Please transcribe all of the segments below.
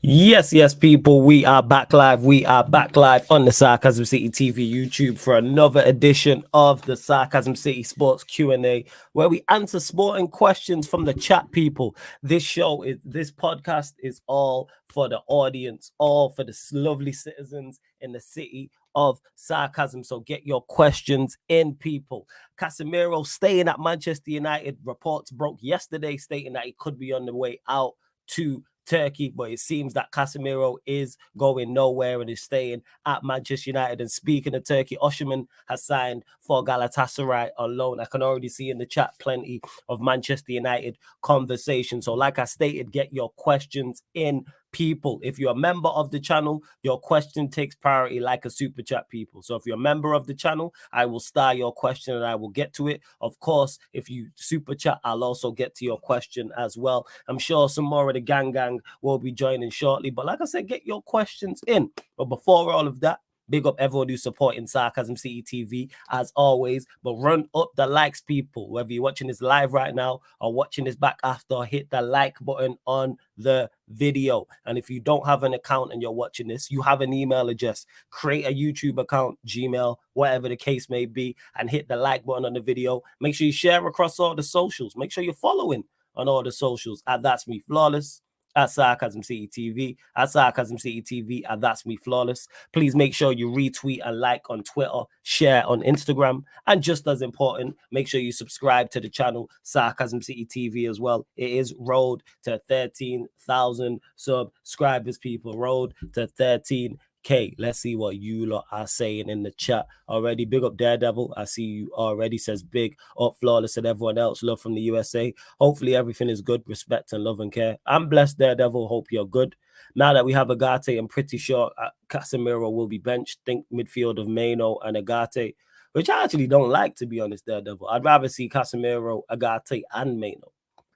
Yes, people, we are back live. We are back live on the Sarcasm City TV YouTube for another edition of the Sarcasm City Sports Q&A, where we answer sporting questions from the chat, people. This podcast is all for the audience, all for the lovely citizens in the city of sarcasm. So get your questions in, people. CASEMIRO staying at Manchester United. Reports broke yesterday stating that he could be on the way out to Turkey, but it seems that CASEMIRO is going nowhere and is staying at Manchester United. And speaking of Turkey, Osimhen has signed for Galatasaray on loan. I can already see in the chat plenty of Manchester United conversation. So like I stated, get your questions in, people. If you're a member of the channel, your question takes priority like a super chat, people. So if you're a member of the channel, I will star your question and I will get to it. Of course, if you super chat, I'll also get to your question as well. I'm sure some more of the gang will be joining shortly. But like I said, get your questions in. But before all of that, big up everyone who's supporting Sarcasm City TV as always. But run up the likes, people. Whether you're watching this live right now or watching this back after, hit the like button on the video. And if you don't have an account and you're watching this, you have an email address, create a YouTube account, Gmail, whatever the case may be, and hit the like button on the video. Make sure you share across all the socials. Make sure you're following on all the socials at That's Me Flawless, at Sarcasm City TV, at Sarcasm City TV, and That's Me Flawless. Please make sure you retweet and like on Twitter, share on Instagram, and just as important, make sure you subscribe to the channel Sarcasm City TV as well. It is road to 13,000 subscribers, people. Road to 13K. Let's see what you lot are saying in the chat already. Big up Daredevil. I see you already. Says big up Flawless and everyone else. Love from the USA. Hopefully everything is good. Respect and love and care. I'm blessed, Daredevil. Hope you're good. Now that we have Agate, I'm pretty sure CASEMIRO will be benched. Think midfield of Maino and Agate, which I actually don't like, to be honest, Daredevil. I'd rather see CASEMIRO, Agate, and Maino.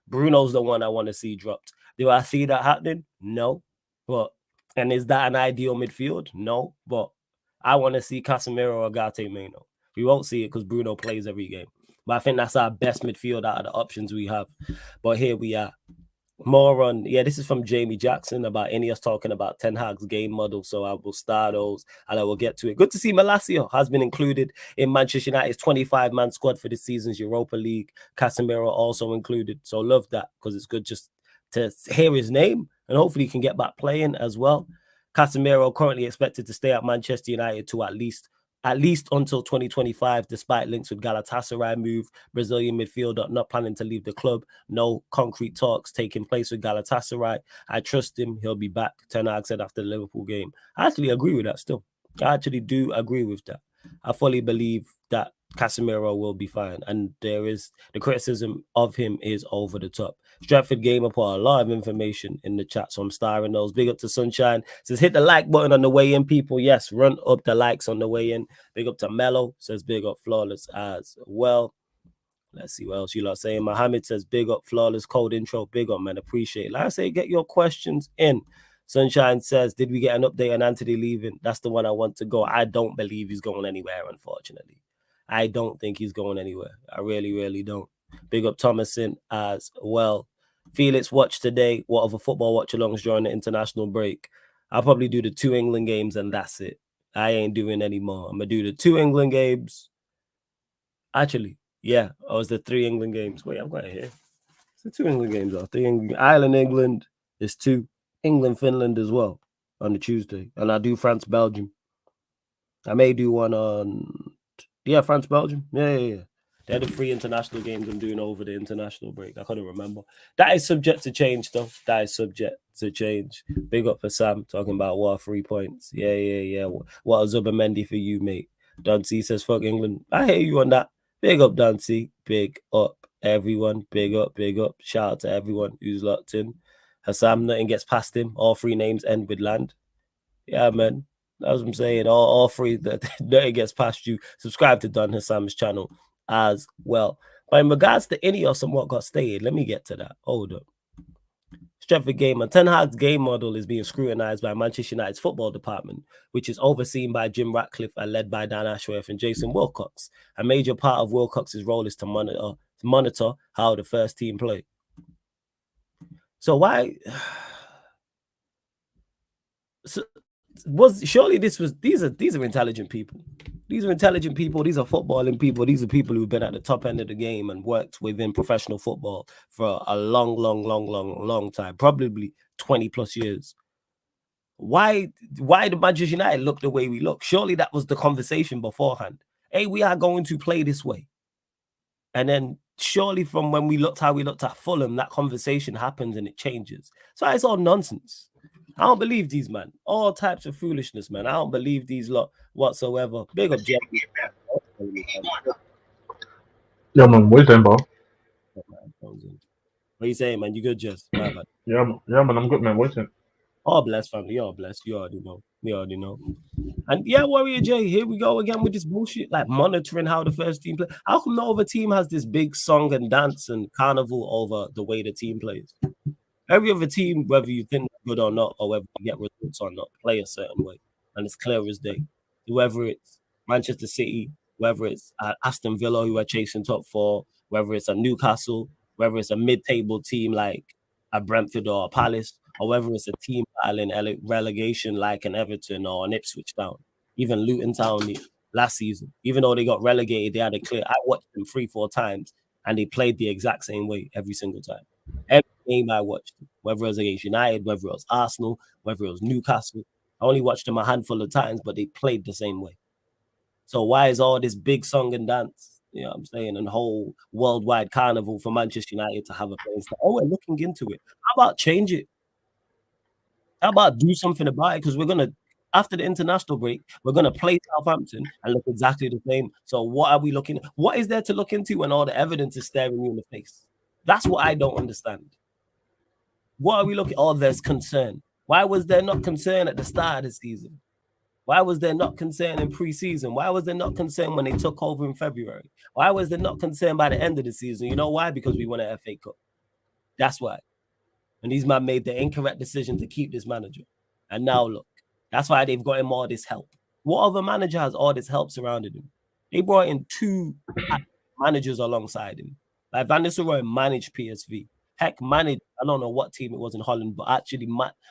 Bruno's the one I want to see dropped. Do I see that happening? No. But and is that an ideal midfield? No, but I want to see CASEMIRO, Agate, Maino. We won't see it because Bruno plays every game. But I think that's our best midfield out of the options we have. But here we are. More on, this is from Jamie Jackson about Ineos talking about Ten Hag's game model. So I will start those and I will get to it. Good to see Malacio has been included in Manchester United's 25-man squad for this season's Europa League. CASEMIRO also included. So love that because it's good just to hear his name and hopefully he can get back playing as well. CASEMIRO currently expected to stay at Manchester United to at least until 2025, despite links with Galatasaray move. Brazilian midfielder not planning to leave the club. No concrete talks taking place with Galatasaray. I trust him. He'll be back, Ten Hag said after the Liverpool game. I actually agree with that still. I actually do agree with that. I fully believe that CASEMIRO will be fine. And there is the criticism of him is over the top. Stratford Gamer put a lot of information in the chat, so I'm starring those. Big up to Sunshine. Says hit the like button on the way in, people. Yes, run up the likes on the way in. Big up to Mello. Says big up Flawless as well. Let's see what else you lot saying. Mohammed says big up Flawless. Cold intro. Big up, man. Appreciate it. Like I say, get your questions in. Sunshine says, did we get an update on Anthony leaving? That's the one I want to go. I don't believe he's going anywhere, unfortunately. I don't think he's going anywhere. I really, really don't. Big up Thomason as well. Felix watched today. What other football watch-alongs during the international break? I'll probably do the 2 England games and that's it. I ain't doing any more. I'm going to do the 2 England games. Actually, yeah, it was the 3 England games. Wait, I've got it here. It's the 2 England games. 3 England. Ireland, England. There's 2. England, Finland as well on the Tuesday. And I do France, Belgium. I may do one on, France, Belgium. Yeah. They're the 3 international games I'm doing over the international break. I couldn't remember. That is subject to change, though. That is subject to change. Big up for Sam, talking about what 3 points. Yeah. What a Zubermendi for you, mate. Dunsey says, fuck England. I hear you on that. Big up, Dunsey. Big up, everyone. Big up. Shout out to everyone who's locked in. Hassam, nothing gets past him. All 3 names end with land. Yeah, man. That's what I'm saying. All 3, that nothing gets past you. Subscribe to Don Hassam's channel as well. But in regards to Ineos and what got stated, let me get to that. Hold up. Stratford Gamer. Ten Hag's game model is being scrutinized by Manchester United's football department, which is overseen by Jim Ratcliffe and led by Dan Ashworth and Jason Wilcox. A major part of Wilcox's role is to monitor how the first team play. So why surely these are intelligent people. These are intelligent people. These are footballing people. These are people who've been at the top end of the game and worked within professional football for a long time, probably 20 plus years. Why did Manchester United look the way we look? Surely that was the conversation beforehand. Hey, we are going to play this way. And then surely from when we looked how we looked at Fulham, that conversation happens and it changes. So it's all nonsense. I don't believe these, man. All types of foolishness, man. I don't believe these lot whatsoever. Big up, Jeff. Yeah, man. What you saying, bro? What are you saying, man? You good, Jess? My bad. Yeah, man. I'm good, man. What you saying? Oh, bless, family. Oh, bless. You already know. We already know. And yeah, Warrior J, here we go again with this bullshit, like monitoring how the first team play. How come no other team has this big song and dance and carnival over the way the team plays? Every other team, whether you think they're good or not, or whether you get results or not, play a certain way. And it's clear as day. Whether it's Manchester City, whether it's Aston Villa, who are chasing top four, whether it's a Newcastle, whether it's a mid-table team like a Brentford or a Palace, or whether it's a team battling relegation like an Everton or an Ipswich Town, even Luton Town last season. Even though they got relegated, they had a clear. I watched them 3-4 times, and they played the exact same way every single time. Every game I watched, whether it was against United, whether it was Arsenal, whether it was Newcastle, I only watched them a handful of times, but they played the same way. So why is all this big song and dance, you know what I'm saying, and whole worldwide carnival for Manchester United to have a place? Oh, we're looking into it. How about change it? How about do something about it? Because we're going to, after the international break, we're going to play Southampton and look exactly the same. So what are we looking, what is there to look into when all the evidence is staring you in the face? That's what I don't understand. What are we looking? Oh, there's concern. Why was there not concern at the start of the season? Why was there not concern in preseason? Why was there not concern when they took over in February? Why was there not concern by the end of the season? You know why? Because we won an FA Cup. That's why. And these men made the incorrect decision to keep this manager. And now look, that's why they've got him all this help. What other manager has all this help surrounded him? They brought in 2 managers alongside him. Like Van Nistelrooy managed PSV. Heck, managed, I don't know what team it was in Holland, but actually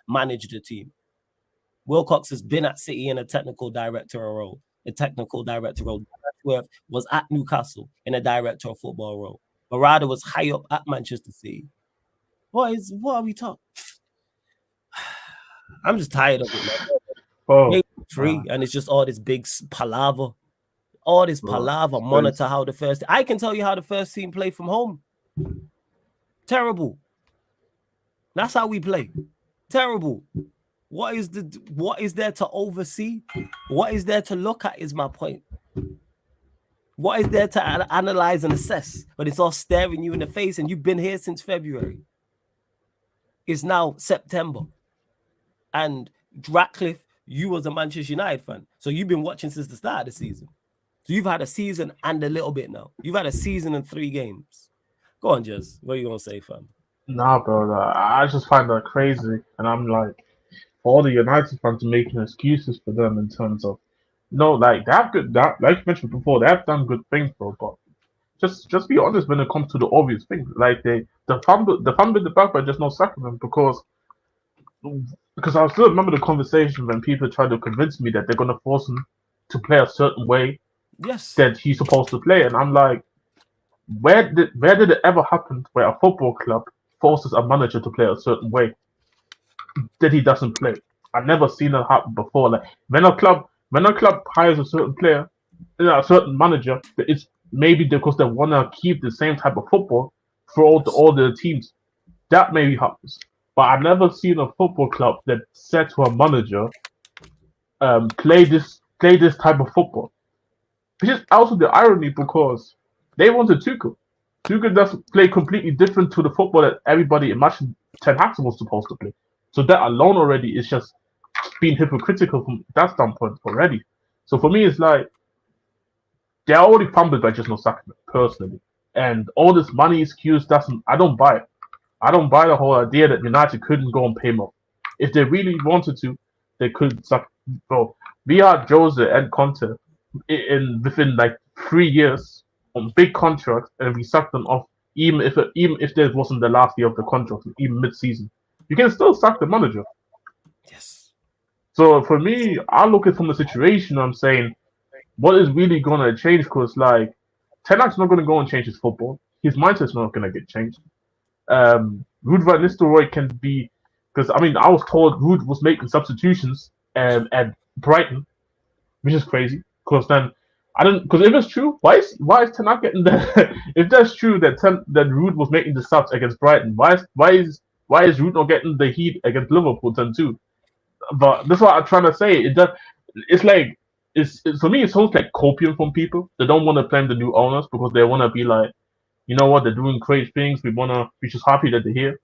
managed the team. Wilcox has been at City in a technical director role. Ashworth was at Newcastle in a director of football role. Barada was high up at Manchester City. What are we talking? I'm just tired of it, man. Oh, free, and it's just all this big palaver. All this palaver, monitor how the first... I can tell you how the first team play from home. Terrible. That's how we play. Terrible. What is there to oversee? What is there to look at is my point. What is there to analyze and assess? But it's all staring you in the face, and you've been here since February. It's now September. And Ratcliffe, you was a Manchester United fan. So you've been watching since the start of the season. So you've had a season and a little bit now. You've had a season and 3 games. Go on, Jez. What are you going to say, fam? Nah, bro. I just find that crazy. And I'm like, for all the United fans making excuses for them in terms of, no, like, they have good, like you mentioned before, they have done good things, bro. But just be honest when it comes to the obvious things. Like, the fumble in the back by just not sacking them because I still remember the conversation when people tried to convince me that they're going to force him to play a certain way that he's supposed to play. And I'm like, where did it ever happen where a football club forces a manager to play a certain way that he doesn't play? I've never seen it happen before. Like when a club hires a certain player, a certain manager, it's maybe because they want to keep the same type of football for all the teams. That maybe happens. But I've never seen a football club that said to a manager, play this type of football. Which is also the irony because they wanted Tuchel. Tuchel does play completely different to the football that everybody imagined Ten Hag was supposed to play. So that alone already is just being hypocritical from that standpoint already. So for me, it's like they're already fumbled by just no sacking personally, and all this money excuse doesn't. I don't buy it. I don't buy the whole idea that United couldn't go and pay more. If they really wanted to, they could suck. Bro, we had Jose and Conte within like 3 years on big contracts, and we sucked them off. Even if there wasn't the last year of the contract, even mid-season, you can still sack the manager. Yes. So for me, I look at from the situation. I'm saying, what is really gonna change? Because like, Ten Hag's not gonna go and change his football. His mindset's not gonna get changed. Ruud van Nistelrooy can be, because I mean, I was told Ruud was making substitutions at Brighton, which is crazy. Because then I don't, because if it's true, why is Ten Hag getting the? If that's true that Ruud was making the subs against Brighton, why is Ruud not getting the heat against Liverpool then too? But that's what I'm trying to say. It's like it's for me. It sounds like copium from people. They don't want to blame the new owners because they want to be like, you know what, they're doing great things. We're just happy that they're here.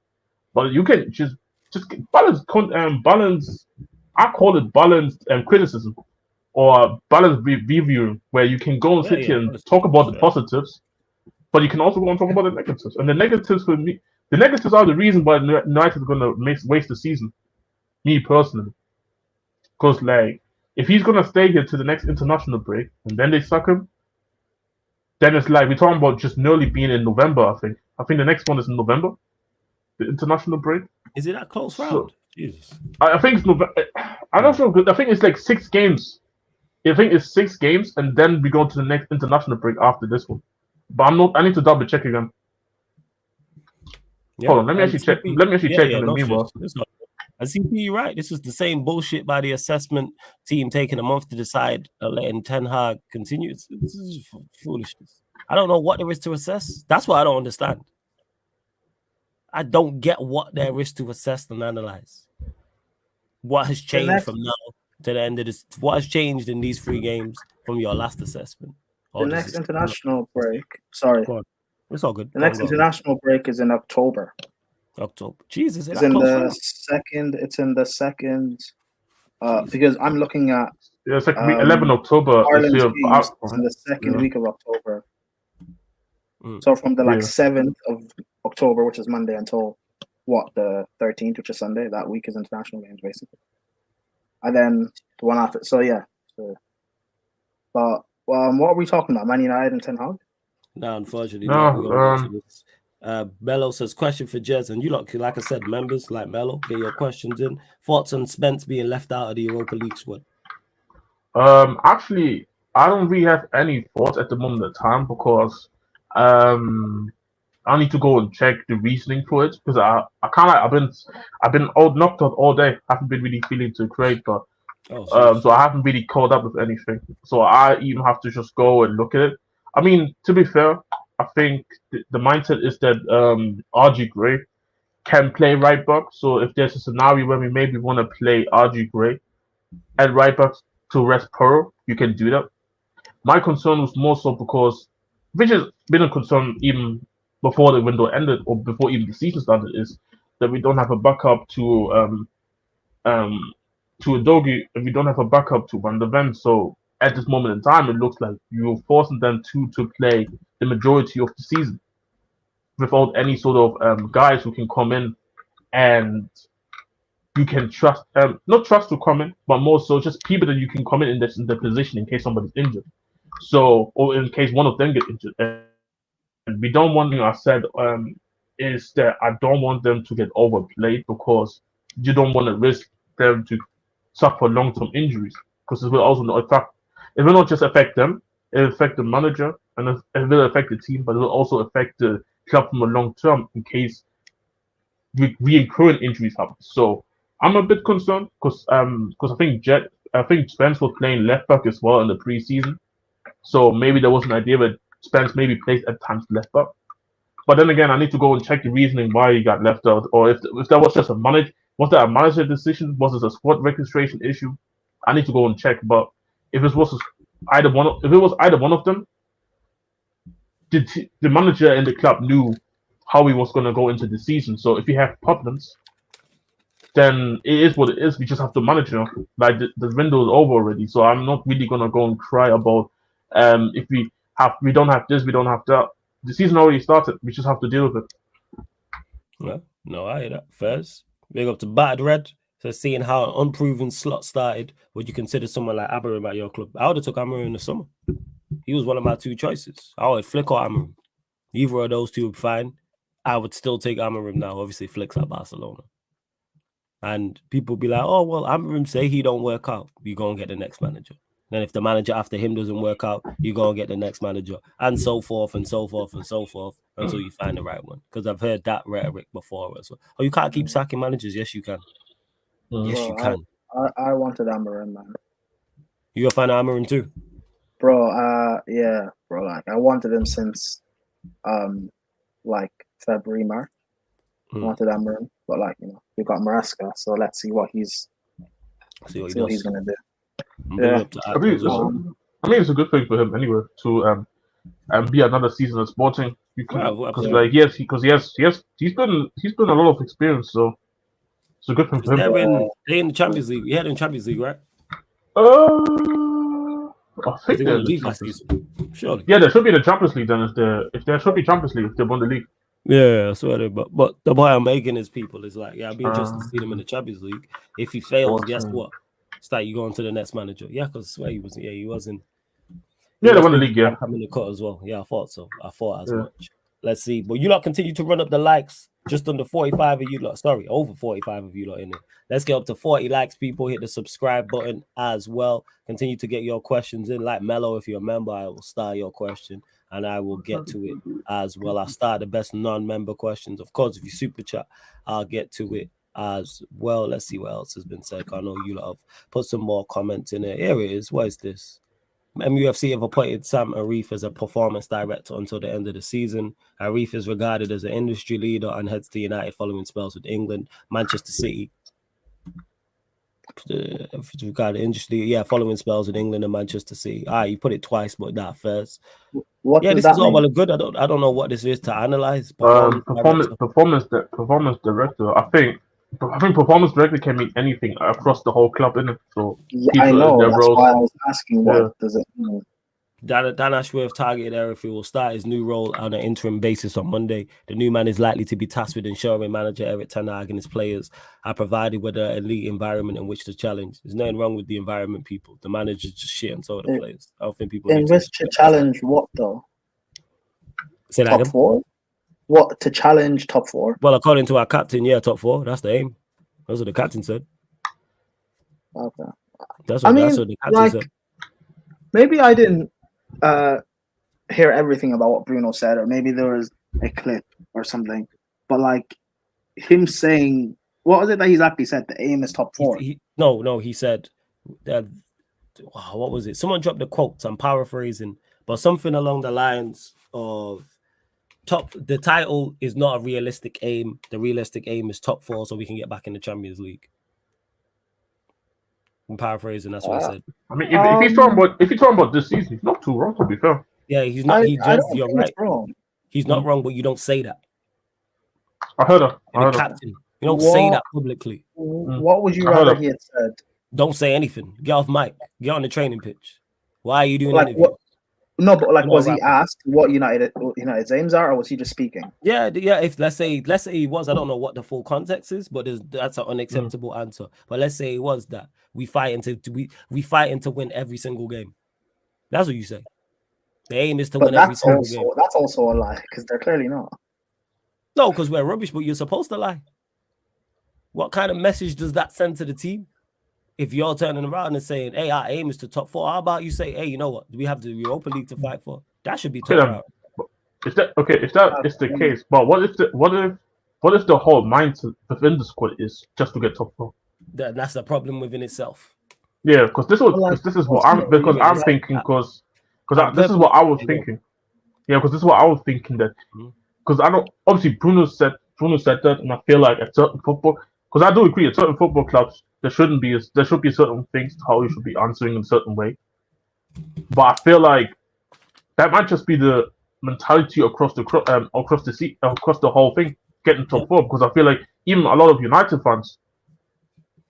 But you can just balance. I call it balanced criticism or balanced review, where you can go and sit here and talk about the positives, but you can also go and talk about the negatives. And the negatives for me, the negatives are the reason why United is going to waste the season. Me personally, because like if he's going to stay here to the next international break and then they suck him, then it's like we're talking about just nearly being in November. I think the next one is in November, the international break. Is it that close round? Jesus. I think it's November. I'm not sure. I think it's like 6 games. I think it's 6 games, and then we go to the next international break after this one. But I'm not. I need to double check again. Yeah, hold on. Let me actually check. Let me actually check in the meanwhile. I see you're right. This is the same bullshit by the assessment team taking a month to decide, letting Ten Hag continue. This is foolishness. I don't know what there is to assess. That's what I don't understand. I don't get what there is to assess and analyze. What has changed from now to the end of this? What has changed in these 3 games from your last assessment? The next international break. Sorry, it's all good. The next international break is in October. Jesus, it's in the second. It's in the second. Because I'm looking at 11 October. Ireland's games, it's in the second week of October. So from the 7th of October, which is Monday, until the 13th, which is Sunday. That week is international games basically, and then the one after. So yeah. But what are we talking about? Man United and Ten Hag? No, unfortunately, no. Mello says, question for Jez, and you lot, like I said, members like Mello, get your questions in. Thoughts on Spence being left out of the Europa League squad? Actually, I don't really have any thoughts at the moment of time because I need to go and check the reasoning for it because I kind of I've been knocked out all day. I haven't been really feeling too great, but so I haven't really caught up with anything. So I even have to just go and look at it. I mean, to be fair, I think the mindset is that RG Gray can play right back. So if there's a scenario where we maybe want to play RG Gray at right back to rest Pearl, you can do that. My concern was more so because, which has been a concern even before the window ended or before even the season started, is that we don't have a backup to Udogie and we don't have a backup to Van de Ven. So at this moment in time, it looks like you're forcing them to play the majority of the season without any sort of guys who can come in and you can trust, not trust to come in, but more so just people that you can come in the position in case somebody's injured. So, or in case one of them get injured. And we don't want, I said, is that I don't want them to get overplayed because you don't want to risk them to suffer long-term injuries because it will also not affect. It will not just affect them; it will affect the manager and it will affect the team, but it will also affect the club from a long term in case recurrent injuries happen. So I'm a bit concerned because I think Spence was playing left back as well in the preseason, so maybe there was an idea that Spence maybe plays at times left back. But then again, I need to go and check the reasoning why he got left out, or if that was just was that a manager decision? Was it a squad registration issue? I need to go and check. But if it was either one of them, the manager and the club knew how he was going to go into the season. So if you have problems, then it is what it is. We just have to manage it. Like the window is over already. So I'm not really going to go and cry about if we don't have this, we don't have that. The season already started. We just have to deal with it. Yeah, no, I hear that. First, big up to Bad Red. So seeing how an unproven slot started, would you consider someone like Amorim at your club? I would have took Amorim in the summer. He was one of my 2 choices. I would Flick or Amorim. Either of those 2 would be fine. I would still take Amorim now. Obviously, Flick's at Barcelona. And people be like, oh, well, Amarim say he don't work out. You go and get the next manager. Then if the manager after him doesn't work out, you go and get the next manager, and so forth and so forth and so forth until you find the right one. Because I've heard that rhetoric before as well. Oh, you can't keep sacking managers. Yes, you can. Yes, you can. I wanted Amarim, man. You're a fan of Amarim too? Bro, yeah, bro. Like, I wanted him since, like February, March. I wanted Amarim, but like, you know, we got Maresca, so let's see what he's gonna do. Yeah, I mean, it's a good thing for him anyway to be another season of Sporting. Because like he's been a lot of experience, so it's a good thing for him. They're in the Champions League. You had in Champions League, right? I think they're in the last season. Surely. Yeah, there should be the Champions League then. If there should be Champions League, if they won the league. Yeah, I swear. But the point I'm making is people is like, yeah, I'd be interested to see him in the Champions League. If he fails, guess what? It's like you go on to the next manager. Yeah, because I swear he wasn't. Yeah, they won the league, yeah. I'm in the cut as well. Yeah, I thought so. I thought as much. Let's see. But you lot continue to run up the likes. Just under 45 of you lot. Sorry, over 45 of you lot in it. Let's get up to 40 likes, people. Hit the subscribe button as well. Continue to get your questions in. Like Mello, if you're a member, I will start your question and I will get to it as well. I'll start the best non-member questions. Of course, if you super chat, I'll get to it as well. Let's see what else has been said. I know you lot have put some more comments in there. Here it is. What is this? MUFC have appointed Sam Arif as a performance director until the end of the season. Arif is regarded as an industry leader and heads to United following spells with England, Manchester City. Regarded industry, following spells with England and Manchester City. You put it twice, but that first. This is all well and good. I don't know what this is to analyze. Performance director. I think performance director can mean anything across the whole club, innit? So I know. That's why I was asking what does it mean. Dan Ashworth targeted Eric will start his new role on an interim basis on Monday. The new man is likely to be tasked with ensuring manager Eric Ten Hag and his players are provided with an elite environment in which to challenge. There's nothing wrong with the environment, people. The manager's just shit and so are the players. I don't think people in which to challenge what though? Say that top again? 4? What to challenge top 4? Well, according to our captain, top 4. That's the aim. That's what the captain said. Okay. That's what the captain said. Maybe I didn't hear everything about what Bruno said, or maybe there was a clip or something. But like him saying, what was it that he's actually said? The aim is top 4. He said that. What was it? Someone dropped the quotes. I'm paraphrasing, but something along the lines of the title is not a realistic aim. The realistic aim is top 4, so we can get back in the Champions League. I'm paraphrasing. That's what I said. I mean, if he's talking about this season, he's not too wrong, to be fair. Yeah, he's not. You're right. He's not wrong, but you don't say that. I heard her. Captain, you don't say that publicly. What would you rather he had said? Don't say anything. Get off mic. Get on the training pitch. Why are you doing interviews? No, but like, was he asked what United's aims are, or was he just speaking? Yeah. If let's say he was, I don't know what the full context is, but that's an unacceptable answer. But let's say it was that we fighting to win every single game. That's what you say. The aim is to win every single game. That's also a lie because they're clearly not. No, because we're rubbish, but you're supposed to lie. What kind of message does that send to the team? If you're turning around and saying, hey, our aim is to top 4, how about you say, hey, you know what? We have the Europa League to fight for. That should be top 4. If that is the case, but what if the whole mindset within the squad is just to get top 4? That's the problem within itselse. Yeah, because this is what I'm thinking. Because this is what I was thinking. Yeah, because this is what I was thinking that because I know obviously Bruno said that, and I feel like at certain football, because I do agree at certain football clubs there should be certain things how you should be answering in a certain way. But I feel like that might just be the mentality across the whole thing, getting top 4. Because I feel like even a lot of United fans,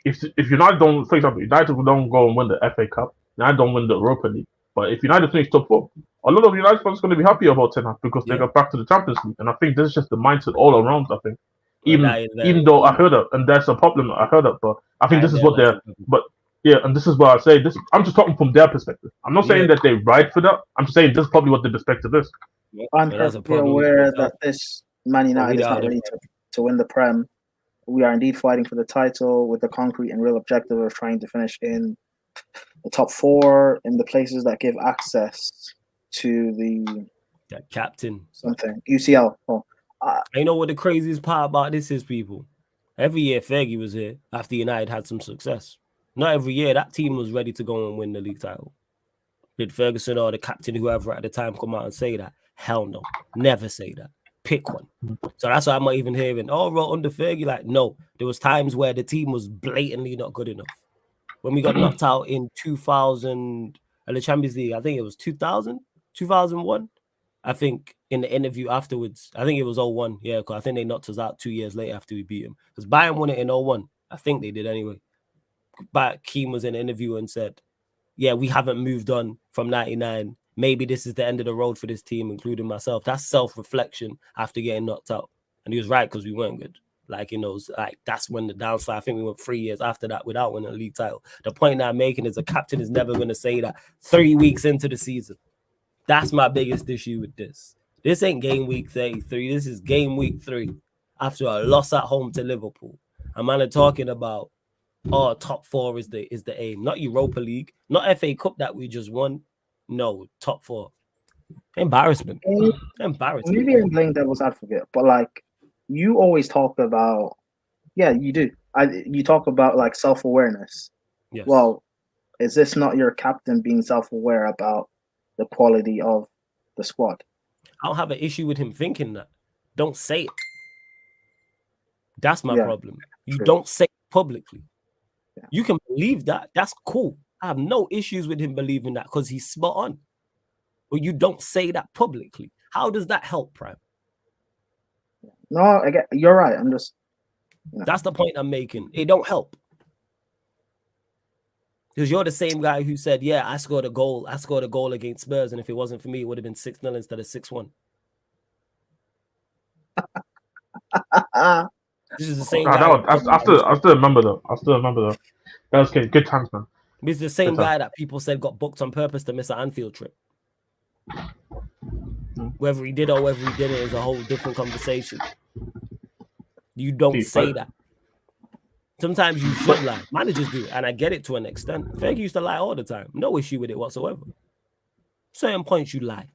if United don't, for example, United don't go and win the FA Cup, United don't win the Europa League, but if United finish top 4, a lot of United fans are going to be happy about Ten Hag because they got back to the Champions League. And I think this is just the mindset all around. I think. Even though I heard that, and that's a problem. I heard that, but I think this is what they're. But yeah, and this is what I say. This I'm just talking from their perspective. I'm not saying that they right for that. I'm just saying this is probably what the perspective is. I'm perfectly aware that this Man United is not ready to win the Prem, We are indeed fighting for the title with the concrete and real objective of trying to finish in the top 4 in the places that give access to the captain UCL. You know what the craziest part about this is, people? Every year Fergie was here after United had some success. Not every year that team was ready to go and win the league title. Did Ferguson or the captain, whoever at the time, come out and say that? Hell no. Never say that. Pick one. So that's why I'm not even hearing, under Fergie. Like, no. There was times where the team was blatantly not good enough. When we got knocked out in 2000 at the Champions League, I think it was 2000, 2001. I think in the interview afterwards, I think it was 01. Yeah, because I think they knocked us out 2 years later after we beat them. Because Bayern won it in 01. I think they did anyway. But Keane was in an interview and said, yeah, we haven't moved on from 99. Maybe this is the end of the road for this team, including myself. That's self-reflection after getting knocked out. And he was right because we weren't good. Like, that's when the downside, I think we went 3 years after that without winning a league title. The point that I'm making is a captain is never going to say that 3 weeks into the season. That's my biggest issue with this. This ain't game week 33. This is game week 3 after a loss at home to Liverpool. I'm not talking about, top 4 is the aim. Not Europa League, not FA Cup that we just won. No, top 4. Embarrassment. Embarrassment. Maybe I'm playing devil's advocate, but like you always talk about, yeah, you do. You talk about like self-awareness. Yes. Well, is this not your captain being self-aware about the quality of the squad? I don't have an issue with him thinking that. Don't say it. That's my problem. You don't say it publicly. Yeah. You can believe that. That's cool. I have no issues with him believing that because he's spot on. But you don't say that publicly. How does that help, Prime? No, you're right. I'm just... That's the point I'm making. It don't help. Because you're the same guy who said, yeah, I scored a goal against Spurs, and if it wasn't for me, it would have been 6-0 instead of 6-1. This is the same guy. I still remember that. That was good times, man. This is the same guy that people said got booked on purpose to miss an Anfield trip. Whether he did or whether he didn't is a whole different conversation. You don't say that. Sometimes you should lie. Managers do, and I get it to an extent. Fergie used to lie all the time. No issue with it whatsoever. Certain points you lie.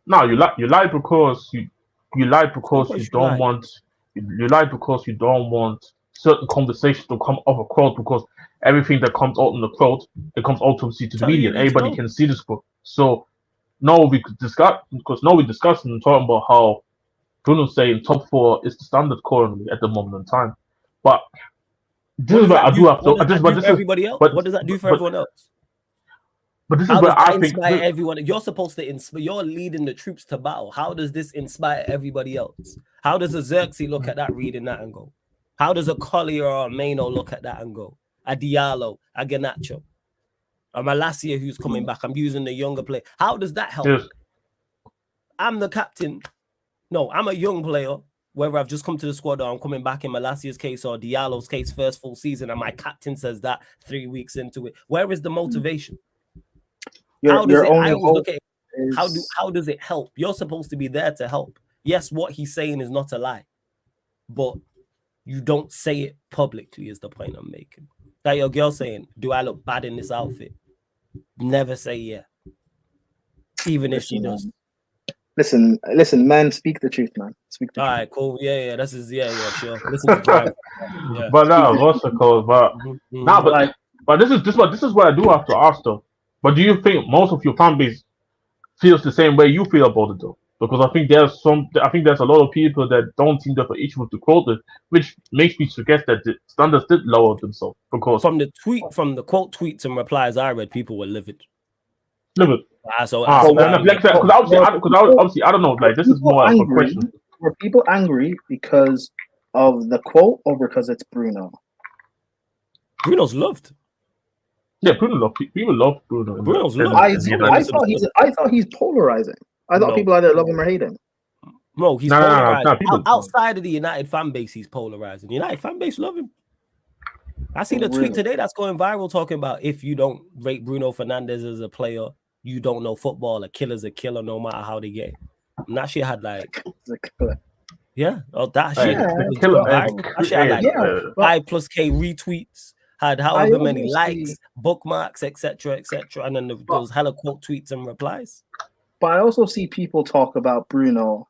No, you lie because you lie because you don't want. You lie because you don't want certain conversations to come off a crowd, because everything that comes out in the crowd, it comes out to the media. Everybody can see this book. So now we discussing and talking about how Bruno's saying top 4 is the standard currently at the moment in time. But this is where I do have to. Everybody else. What does that do for everyone else? But this is where I think everyone. You're supposed to inspire. You're leading the troops to battle. How does this inspire everybody else? How does a Xerxes look at that, reading that and go? How does a Collier or a Mano look at that and go? A Diallo, a Garnacho, a Malacia who's coming back. I'm using the younger player. How does that help? Yes. I'm the captain. No, I'm a young player. Whether I've just come to the squad or I'm coming back in Malacia's case or Diallo's case, first full season, and my captain says that 3 weeks into it. Where is the motivation? How does it help? You're supposed to be there to help. Yes, what he's saying is not a lie, but you don't say it publicly is the point I'm making. Like your girl saying, do I look bad in this outfit? Never say yeah. Even if she does. Listen, man, speak the truth, man. Speak the truth. All right, cool. Yeah, this is sure. Listen to Brian. Yeah. But no, what's the cause? But this is what I do have to ask though. But do you think most of your fan base feels the same way you feel about it though? Because I think there's a lot of people that don't seem to have an issue with the quote, which makes me suggest that the standards did lower themselves. Because from the quote tweets and replies I read, people were livid. Livid. Because obviously I don't know. Like this is more of a question. Were people angry because of the quote or because it's Bruno? Bruno's loved. Yeah, people love Bruno. Bruno's loved. I thought he's polarizing. I thought people either love him or hate him. No, he's polarizing. Outside of the United fan base, he's polarizing. The United fan base love him. I seen a tweet today that's going viral talking about if you don't rate Bruno Fernandes as a player, you don't know football. A killer's a killer no matter how they get it. And that shit had like Yeah, that Like, shit Yeah, was killer, going viral. That shit had like yeah, but 5+K retweets, had I however many also likes, see, bookmarks, etc., and then there but, was hella quote tweets and replies. but I also see people talk about Bruno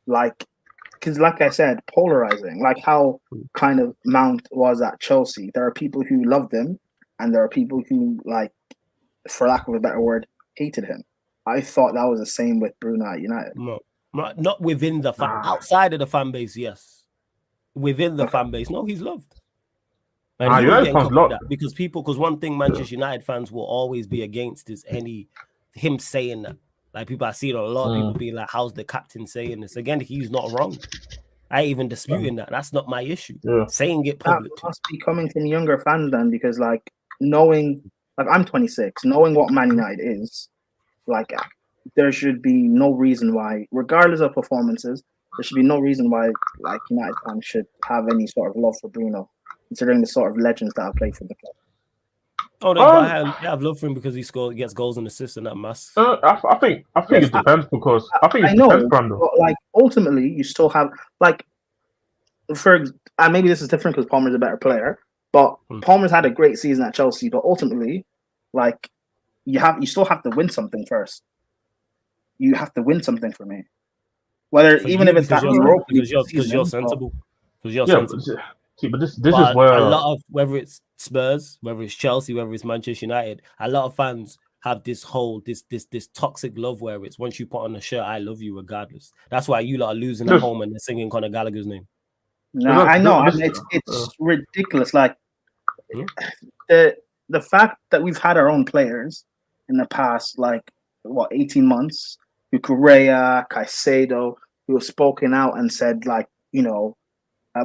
like, because like I said, polarizing, like how kind of Mount was at Chelsea. There are people who loved him, and there are people who, like, for lack of a better word, hated him. I thought that was the same with Bruno at United. No, not within the outside of the fan base. Yes, within the fan base, no, he's loved. And he was getting covered that because one thing Manchester United fans will always be against is him saying that. Like, people, I see a lot of people being like, "How's the captain saying this?" Again, he's not wrong. I ain't even disputing that. That's not my issue. Saying it publicly. That must be coming from younger fans then, because like knowing, like, I'm 26, knowing what Man United is, like, there should be no reason why, regardless of performances, there should be no reason why, like, United fans should have any sort of love for Bruno, considering the sort of legends that have played for the club. Oh, no, but I have love for him because he gets goals and assists and that mess. I think it depends, because I think it depends, Brando. But like, ultimately, you still have, like, and maybe this is different because Palmer's a better player, but Palmer's had a great season at Chelsea. But ultimately, like, you still have to win something first. You have to win something for me, even if it's that Europa because you're sensible. Because you're sensible. See, but this is where a lot of, whether it's Spurs, whether it's Chelsea, whether it's Manchester United, a lot of fans have this toxic love where it's once you put on a shirt, I love you regardless. That's why you lot are losing at home and they're singing Conor Gallagher's name. No, I know. I mean, it's ridiculous. Like, the fact that we've had our own players in the past, like, 18 months, Correa, Caicedo, who have spoken out and said, like, you know,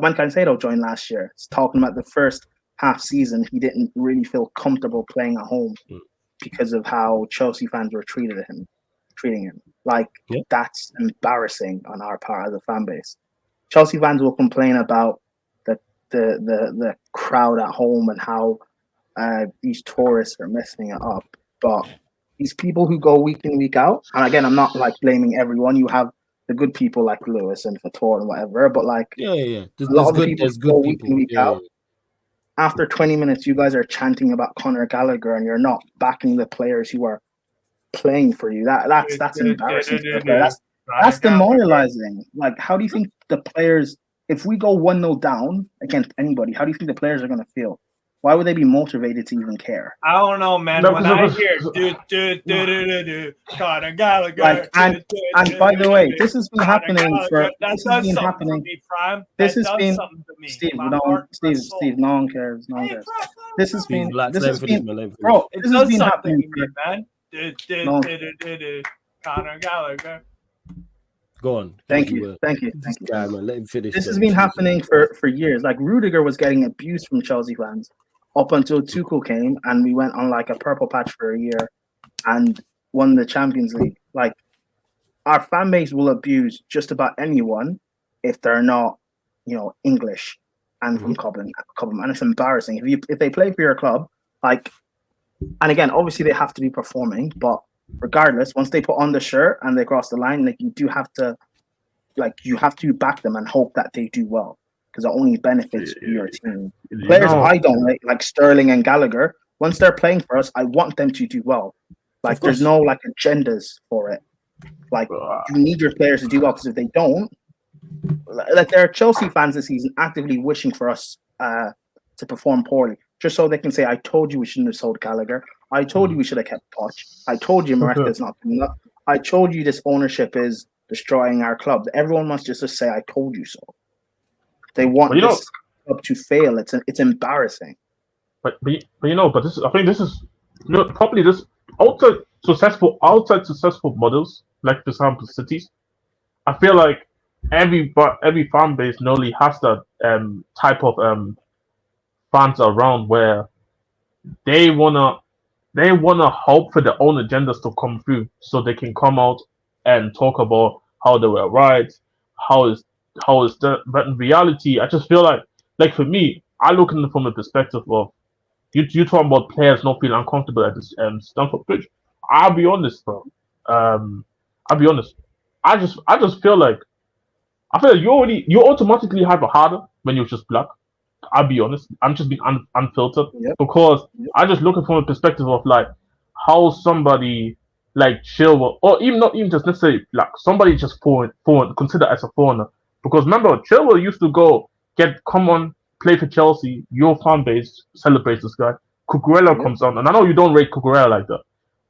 when Caicedo joined last year, he's talking about the first half season, he didn't really feel comfortable playing at home because of how Chelsea fans were treating him. Like, that's embarrassing on our part as a fan base. Chelsea fans will complain about the crowd at home and how these tourists are messing it up, but these people who go week in, week out, and again, I'm not like blaming everyone. You have the good people like Lewis and Fator and whatever, but like, a lot of the people who go week in, week out. After 20 minutes, you guys are chanting about Conor Gallagher, and you're not backing the players who are playing for you. That's embarrassing. That's demoralizing. Like, how do you think the players, if we go 1-0 down against anybody, how do you think the players are going to feel? Why would they be motivated to even care? I don't know, man. When I hear Conor Gallagher, like, and by the way, this has been happening for. This has been happening. Steve, no one cares. No one cares. This has been. This has been, bro. This has been happening, man. Conor Gallagher. Go on. Thank you. Yeah, man, let him finish. This has been happening for years. Like, Rudiger was getting abused from Chelsea fans up until Tuchel came and we went on like a purple patch for a year and won the Champions League. Like, our fan base will abuse just about anyone if they're not, you know, English and from Cobham, and it's embarrassing. If they play for your club, like, and again, obviously they have to be performing, but regardless, once they put on the shirt and they cross the line, like, you have to back them and hope that they do well, because it only benefits your team. Players I don't like Sterling and Gallagher, once they're playing for us, I want them to do well. Like, there's no like agendas for it. Like, you need your players to do well, because if they don't, like, there are Chelsea fans this season actively wishing for us to perform poorly, just so they can say, I told you we shouldn't have sold Gallagher. I told you we should have kept Poch. I told you Maresca's not good enough. I told you this ownership is destroying our club. Everyone wants just to say, I told you so. They want this club to fail. It's embarrassing. But this I think this is, you know, probably this outside successful models, like for example cities. I feel like every fan base normally has that type of fans around where they wanna hope for their own agendas to come through, so they can come out and talk about how they were right, how is that. But in reality, I just feel like for me, I look at it from the perspective of you talking about players not feeling uncomfortable at this Stamford Bridge. I'll be honest, bro. I'll be honest. I just feel like I feel like you automatically have a harder when you're just black. I'll be honest. I'm just being unfiltered because I just look at it from a perspective of like how somebody like Chilwell, or even not even just necessarily black, somebody just foreign considered as a foreigner. Because remember, Chilwell used to come on, play for Chelsea. Your fan base celebrates this guy. Cucurella comes on, and I know you don't rate Cucurella like that,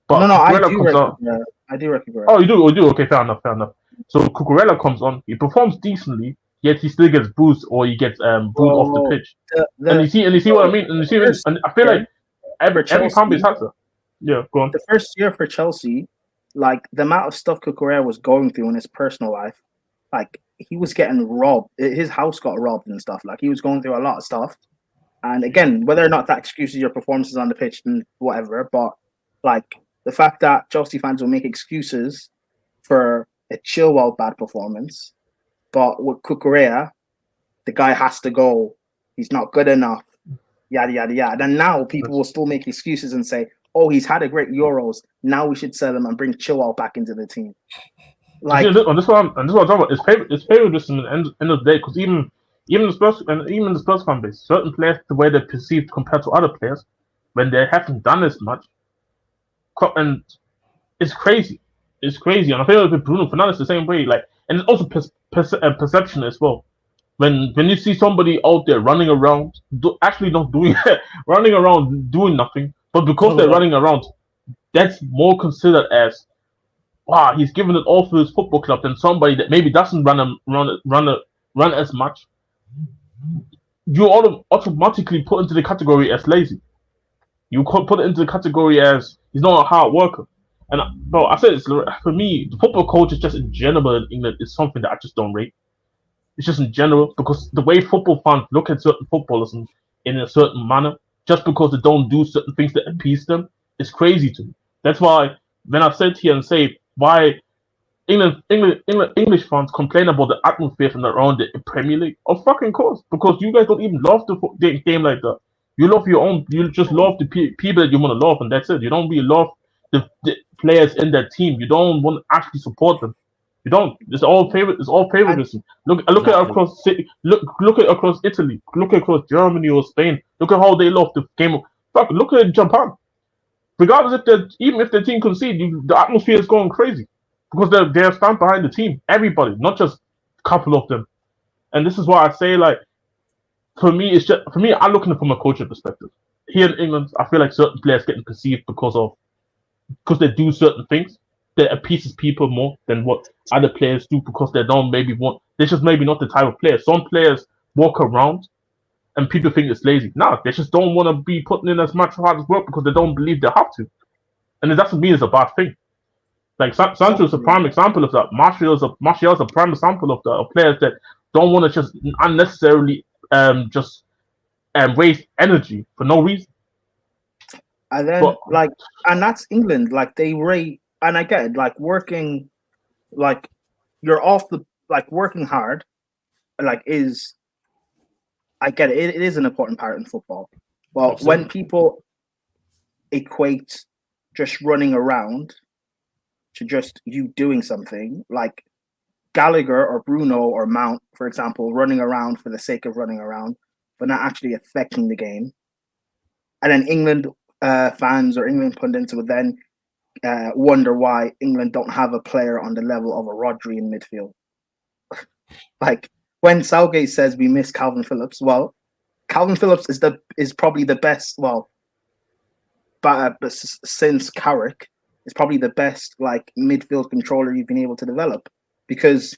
but no, I Cucurella do comes on. I do recognize. Oh, you do. Okay, fair enough. So Cucurella comes on. He performs decently, yet he still gets booed or he gets booed off the pitch. And you see what I mean. And I feel like every fan base has that. Yeah, go on. The first year for Chelsea, like the amount of stuff Cucurella was going through in his personal life, like he was getting robbed. His house got robbed and stuff. Like he was going through a lot of stuff. And again, whether or not that excuses your performances on the pitch and whatever, but like the fact that Chelsea fans will make excuses for a Chilwell bad performance, but with Cucurella, the guy has to go. He's not good enough. Yada yada yada. And now people will still make excuses and say, "Oh, he's had a great Euros. Now we should sell him and bring Chilwell back into the team." Like this one I'm talking about. It's favoritism at the end of the day, because even the Spurs fan base, certain players, the way they're perceived compared to other players, when they haven't done as much, and it's crazy. It's crazy, and I feel like with Bruno Fernandes the same way. Like, and it's also perception as well. When you see somebody out there running around, actually not doing running around doing nothing, but because they're running around, that's more considered as, wow, he's giving it all for his football club than somebody that maybe doesn't run as much. You automatically put into the category as lazy. You put it into the category as he's not a hard worker. And bro, I said, for me, the football culture just in general in England is something that I just don't rate. It's just in general, because the way football fans look at certain footballers in a certain manner, just because they don't do certain things that appease them, is crazy to me. That's why when I sit here and say why English fans complain about the atmosphere from around the Premier League, of fucking course, because you guys don't even love the game like that. You love your own. You just love the people that you want to love, and that's it. You don't really love the players in that team. You don't want to actually support them. You don't. It's all favoritism. Look at across Italy. Look across Germany or Spain. Look at how they love the game. Look at Japan. Regardless even if the team concedes, the atmosphere is going crazy because they're stand behind the team. Everybody, not just a couple of them. And this is why I say, like, for me, I'm looking at it from a culture perspective. Here in England, I feel like certain players getting perceived because they do certain things that appeases people more than what other players do, because they don't they're just maybe not the type of player. Some players walk around and people think it's lazy. No, they just don't want to be putting in as much hard work because they don't believe they have to. And it doesn't mean it's a bad thing. Like Sancho is a prime example of that. Martial's a prime example of that, of players that don't want to just unnecessarily waste energy for no reason. And then and that's England. Like they rate, and I get it, like working, like you're off the working hard, like is, I get it. It is an important part in football. But absolutely, when people equate just running around to just you doing something, like Gallagher or Bruno or Mount, for example, running around for the sake of running around, but not actually affecting the game. And then England fans or England pundits would then wonder why England don't have a player on the level of a Rodri in midfield. Like when Southgate says we miss Calvin Phillips, well, Calvin Phillips is probably the best. Well, but since Carrick is probably the best like midfield controller you've been able to develop, because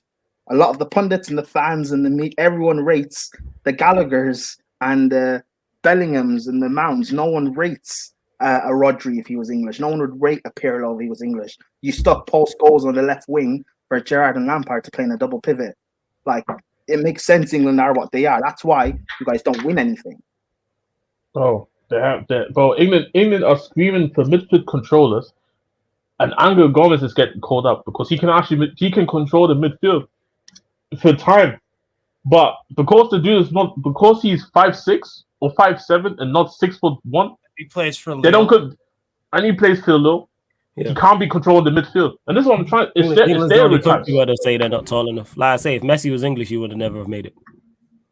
a lot of the pundits and the fans and everyone rates the Gallaghers and the Bellinghams and the Mounts. No one rates a Rodri if he was English. No one would rate a Pirlo if he was English. You stuck post goals on the left wing for Gerrard and Lampard to play in a double pivot. Like, it makes sense England are what they are. That's why you guys don't win anything. Oh, they have that. Bro, England are screaming for midfield controllers, and Angel Gomez is getting called up because he can control the midfield for time. But because the dude is not, because he's 5'6" or 5'7" and not 6'1", he plays for Lille. They don't and he plays for Lille. He can't be controlled in midfield. And this is what I'm trying. It's England's the only stereotypes. country where they say they're not tall enough. Like I say, if Messi was English, he would have never have made it.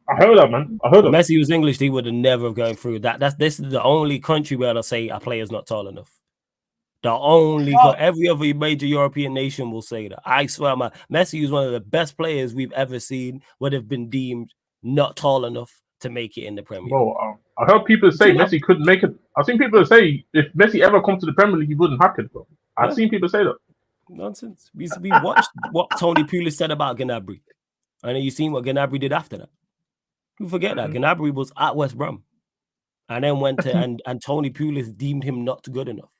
I heard that, man. I heard that. Messi was English, he would have never gone through that. This is the only country where they'll say a player's not tall enough. The only every other major European nation will say that. I swear, man, Messi is one of the best players we've ever seen. Would have been deemed not tall enough to make it in the Premier League. Bro, I heard people say Messi couldn't make it. I've seen people say if Messi ever comes to the Premier League, he wouldn't hack it, bro. I've seen people say that. Nonsense. We watched what Tony Pulis said about Gnabry, and then you seen what Gnabry did after that. You forget that Gnabry was at West Brom, and then went to and Tony Pulis deemed him not good enough.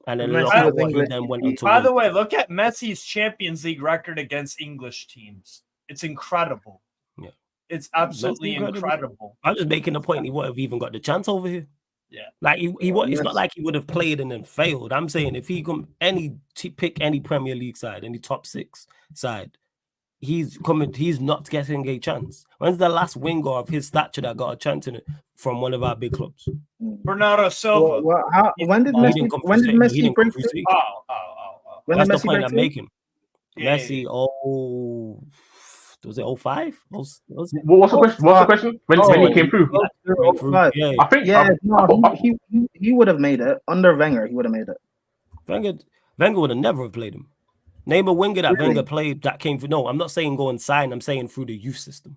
And then look at what he then went on to By win. the way, look at Messi's Champions League record against English teams. It's incredible. Yeah, it's absolutely incredible. I'm just making the point he would have even got the chance over here. Yeah, like it's not like he would have played and then failed. I'm saying if he come pick any Premier League side, any top 6 side, he's not getting a chance. When's the last winger of his stature that got a chance in it from one of our big clubs? Bernardo Silva. When did Messi break through? When that's the point I'm making. Messi, was it 05? What's the question? What's the question? When he came through? Yeah. I think he would have made it under Wenger. He would have made it. Wenger would have never have played him. Name a winger that Wenger played that came through. No, I'm not saying go and sign. I'm saying through the youth system.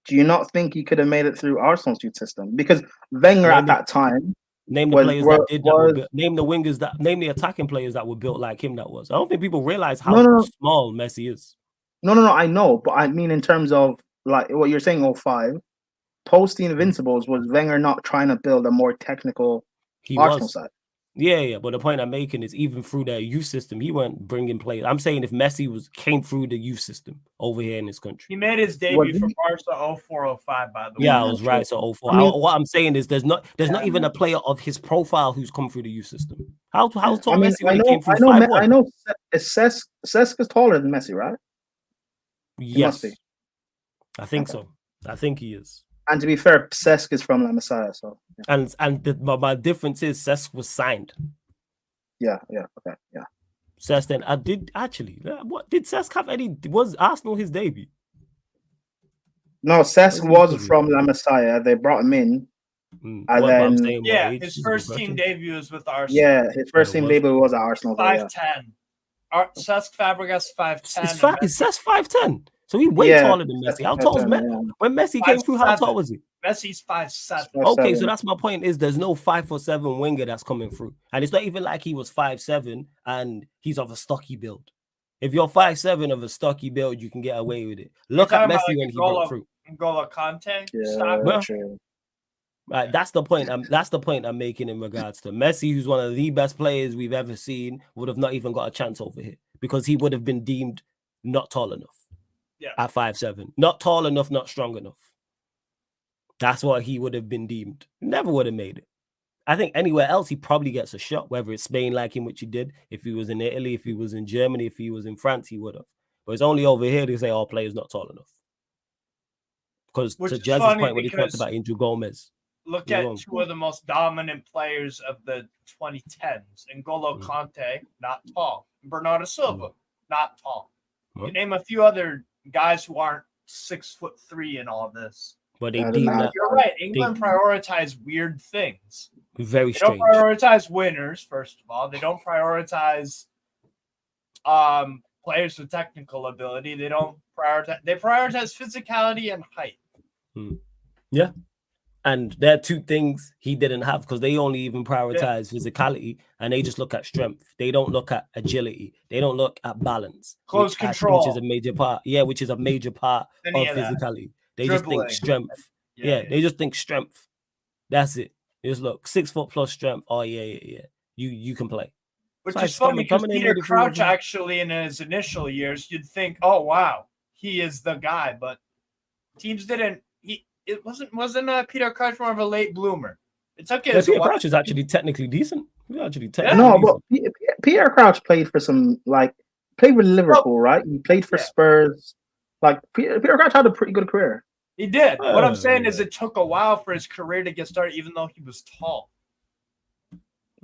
Do you not think he could have made it through Arsenal's youth system? Because Wenger at that time. Name the players that did that. Name the wingers that. Name the attacking players that were built like him. That was. I don't think people realize how small Messi is. No, I know, but I mean in terms of like what you're saying. 05, post the Invincibles, was Wenger not trying to build a more technical Arsenal side? Yeah. But the point I'm making is even through their youth system, he weren't bringing players. I'm saying if Messi came through the youth system over here in this country, he made his debut for Barca 04-05. By the way, yeah, I was right. So 04. what I'm saying is there's not even a player of his profile who's come through the youth system. How's tall Messi when he came through? I know. Cesc is taller than Messi, right? Yes, I think so. I think he is. And to be fair, Cesc is from La Masia, so my difference is Cesc was signed. Yeah. Cesc then I did actually. What did Cesc have any? Was Arsenal his debut? No, Cesc was from La Masia. They brought him in, and then his first team debut was with Arsenal. Yeah, his first team debut was at Arsenal. 5'10". Cesc Fabregas 5'10". Is Cesc 5'10"? So he's way taller than Messi. How tall is Messi? Yeah. When Messi came through, how tall was he? Messi's 5'7". Okay, so that's my point. Is there's no 5'7" winger that's coming through, and it's not even like he was 5'7" and he's of a stocky build. If you're 5'7" of a stocky build, you can get away with it. Look at Messi when he broke through. N'Golo Kante. Right, that's the point. That's the point I'm making in regards to Messi, who's one of the best players we've ever seen, would have not even got a chance over here because he would have been deemed not tall enough. Yeah, at 5'7", not tall enough, not strong enough. That's what he would have been deemed. Never would have made it. I think anywhere else he probably gets a shot, whether it's Spain like him, which he did. If he was in Italy, if he was in Germany, if he was in France, he would have. But it's only over here they say, "Oh, player's not tall enough." Because to Jazz's point when he talked about Andrew Gomez. Look at two of the most dominant players of the 2010s. N'Golo Kante, not tall. Bernardo Silva, not tall. You name a few other guys who aren't 6'3" in all this. But they deem that. You're right. England prioritize weird things. Very strange. They don't prioritize winners, first of all. They don't prioritize players with technical ability. They prioritize physicality and height. Yeah. And there are two things he didn't have because they only even prioritize physicality and they just look at strength. They don't look at agility. They don't look at balance. Close control. Which is a major part. Yeah, which is a major part of physicality. They just think strength. Yeah, they just think strength. That's it. They just look 6 foot plus strength. Oh, yeah. You can play. Which is funny because Peter Crouch actually in his initial years, you'd think, oh, wow, he is the guy. But teams didn't. It wasn't Peter Crouch more of a late bloomer. It took it. Peter Crouch is actually technically decent. But Peter Crouch played for played with Liverpool, right? He played for Spurs. Like Peter Crouch had a pretty good career. He did. What I'm saying is, it took a while for his career to get started, even though he was tall.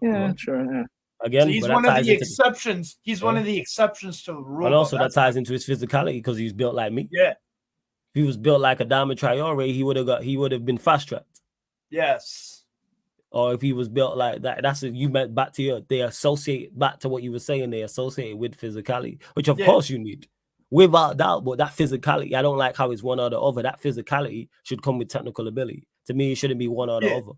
Yeah, sure. Yeah. Again, So he's but that one of ties the into exceptions. He's one of the exceptions to the rule. and also that That's ties into his physicality because he's built like me. yeah. If he was built like a Diamond Traore, he would have been fast tracked. Yes. Or if he was built like that, that's what you meant back to your. They associate back to what you were saying. They associate it with physicality, which of course you need, without doubt. But that physicality, I don't like how it's one or the other. That physicality should come with technical ability. To me, it shouldn't be one or the other.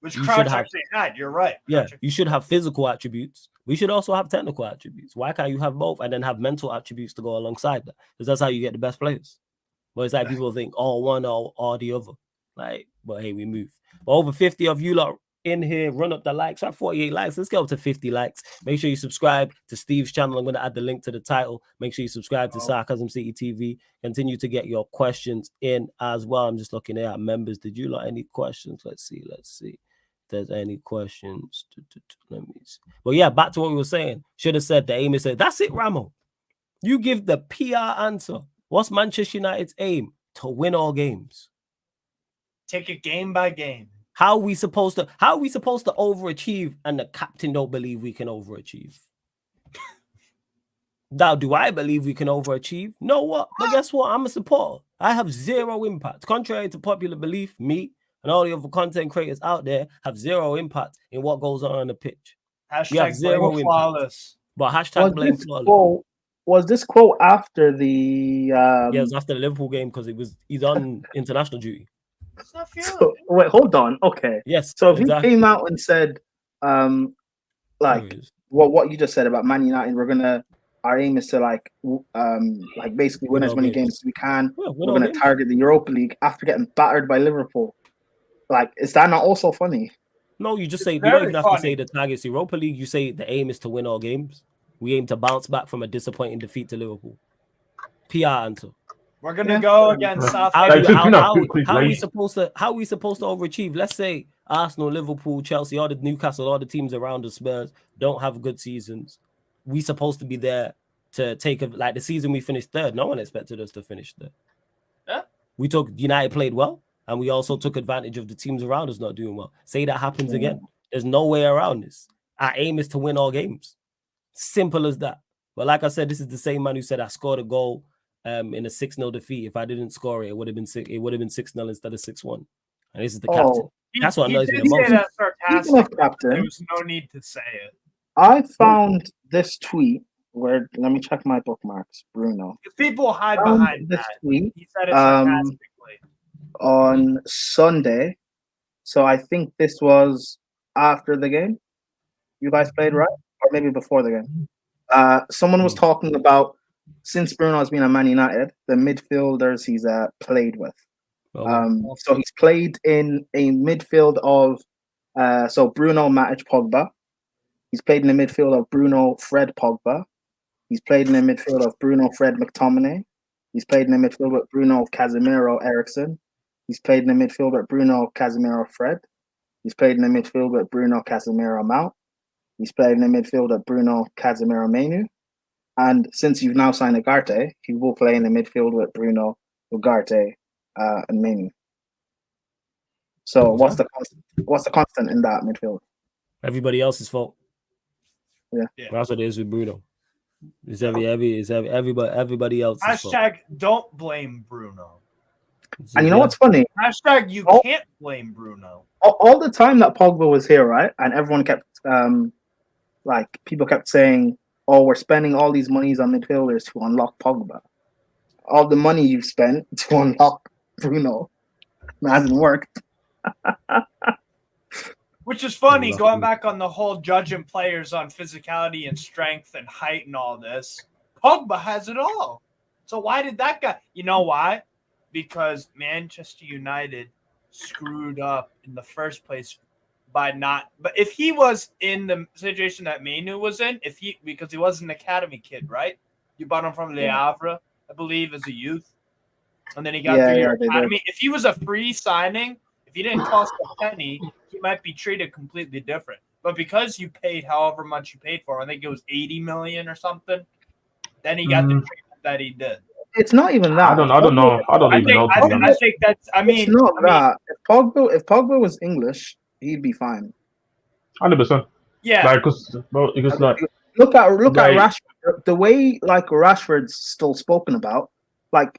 Which You Crouch should have, actually had. You're right. yeah, you should have physical attributes. We should also have technical attributes. Why can't you have both and then have mental attributes to go alongside that? Because that's how you get the best players. But it's like people think, oh, one or the other. Like, but hey, we move. But over 50 of you lot in here, run up the likes. I have 48 likes. Let's get up to 50 likes. Make sure you subscribe to Steve's channel. I'm going to add the link to the title. Make sure you subscribe to Sarcasm City TV. Continue to get your questions in as well. I'm just looking at members. Did you like any questions? Let's see. If there's any questions. Let me see. Well, yeah, back to what we were saying. Should have said the aim is that's it, Ramo. You give the PR answer. What's Manchester United's aim? To win all games. Take it game by game. How are we supposed to overachieve and the captain don't believe we can overachieve? Now, do I believe we can overachieve? No, what? But guess what? I'm a supporter. I have zero impact. Contrary to popular belief, me and all the other content creators out there have zero impapt in what goes on the pitch. We have zero flawless. But hashtag blame flawless. Was this quote after the yeah, it was after the Liverpool game because he's on international duty. So, wait, hold on. Okay. Yes. So if he came out and said, what you just said about Man United, our aim is to like basically win as many games as we can. We're gonna target the Europa League after getting battered by Liverpool. Like, is that not also funny? No, you just say you don't even have to say the target's Europa League. You say the aim is to win all games. We aim to bounce back from a disappointing defeat to Liverpool. PR answer. We're gonna go against Southampton. How are we supposed to overachieve? Let's say Arsenal, Liverpool, Chelsea, all the Newcastle, all the teams around the Spurs don't have good seasons. We supposed to be there to take like the season we finished third. No one expected us to finish third. Yeah. We took United played well, and we also took advantage of the teams around us not doing well. Say that happens again. There's no way around this. Our aim is to win all games. Simple as that. But like I said, this is the same man who said I scored a goal in a 6-0 defeat. If I didn't score it, it would have been 6-0 instead of 6-1. And this is the captain. That's what annoys me the most. There was no need to say it. I found this tweet where let me check my bookmarks, Bruno. People hide behind this tweet. He said it sarcastically. On Sunday. So I think this was after the game. You guys played, right? Or maybe before the game. Someone was talking about since Bruno has been at Man United, the midfielders he's played with. So he's played in a midfield of Bruno, Matic, Pogba. He's played in the midfield of Bruno, Fred, Pogba. He's played in the midfield of Bruno, Fred, McTominay. He's played in the midfield with Bruno, Casemiro, Ericsson. He's played in the midfield with Bruno, Casemiro, Fred. He's played in the midfield with Bruno, Casemiro, Mount. He's played in the midfield with Bruno, Casemiro, Menu. And since you've now signed Ugarte, he will play in the midfield with Bruno, Ugarte, and Menu. So what's the constant in that midfield? Everybody else's fault. Yeah. That's what it is with Bruno. It's everybody else's fault. Hashtag don't blame Bruno. And you know what's funny? Hashtag you can't blame Bruno. All the time that Pogba was here, right? And everyone kept people kept saying, oh, we're spending all these monies on midfielders to unlock Pogba. All the money you've spent to unlock Bruno hasn't worked. Which is funny, going back on the whole judging players on physicality and strength and height and all this. Pogba has it all. So why did that guy? You know why? Because Manchester United screwed up in the first place by not. But if he was in the situation that Manu was in, because he was an academy kid, right? You bought him from Le Havre, I believe, as a youth, and then he got through your academy. If he was a free signing, if he didn't cost a penny, he might be treated completely different. But because you paid however much you paid for, I think it was 80 million or something, then he got the treatment that he did. It's not even that. I don't know. I think that's. I mean, it's not that. If Pogba was English, he'd be fine. 100%. Yeah. Like, because like look at like- Rashford. The way like Rashford's still spoken about. Like,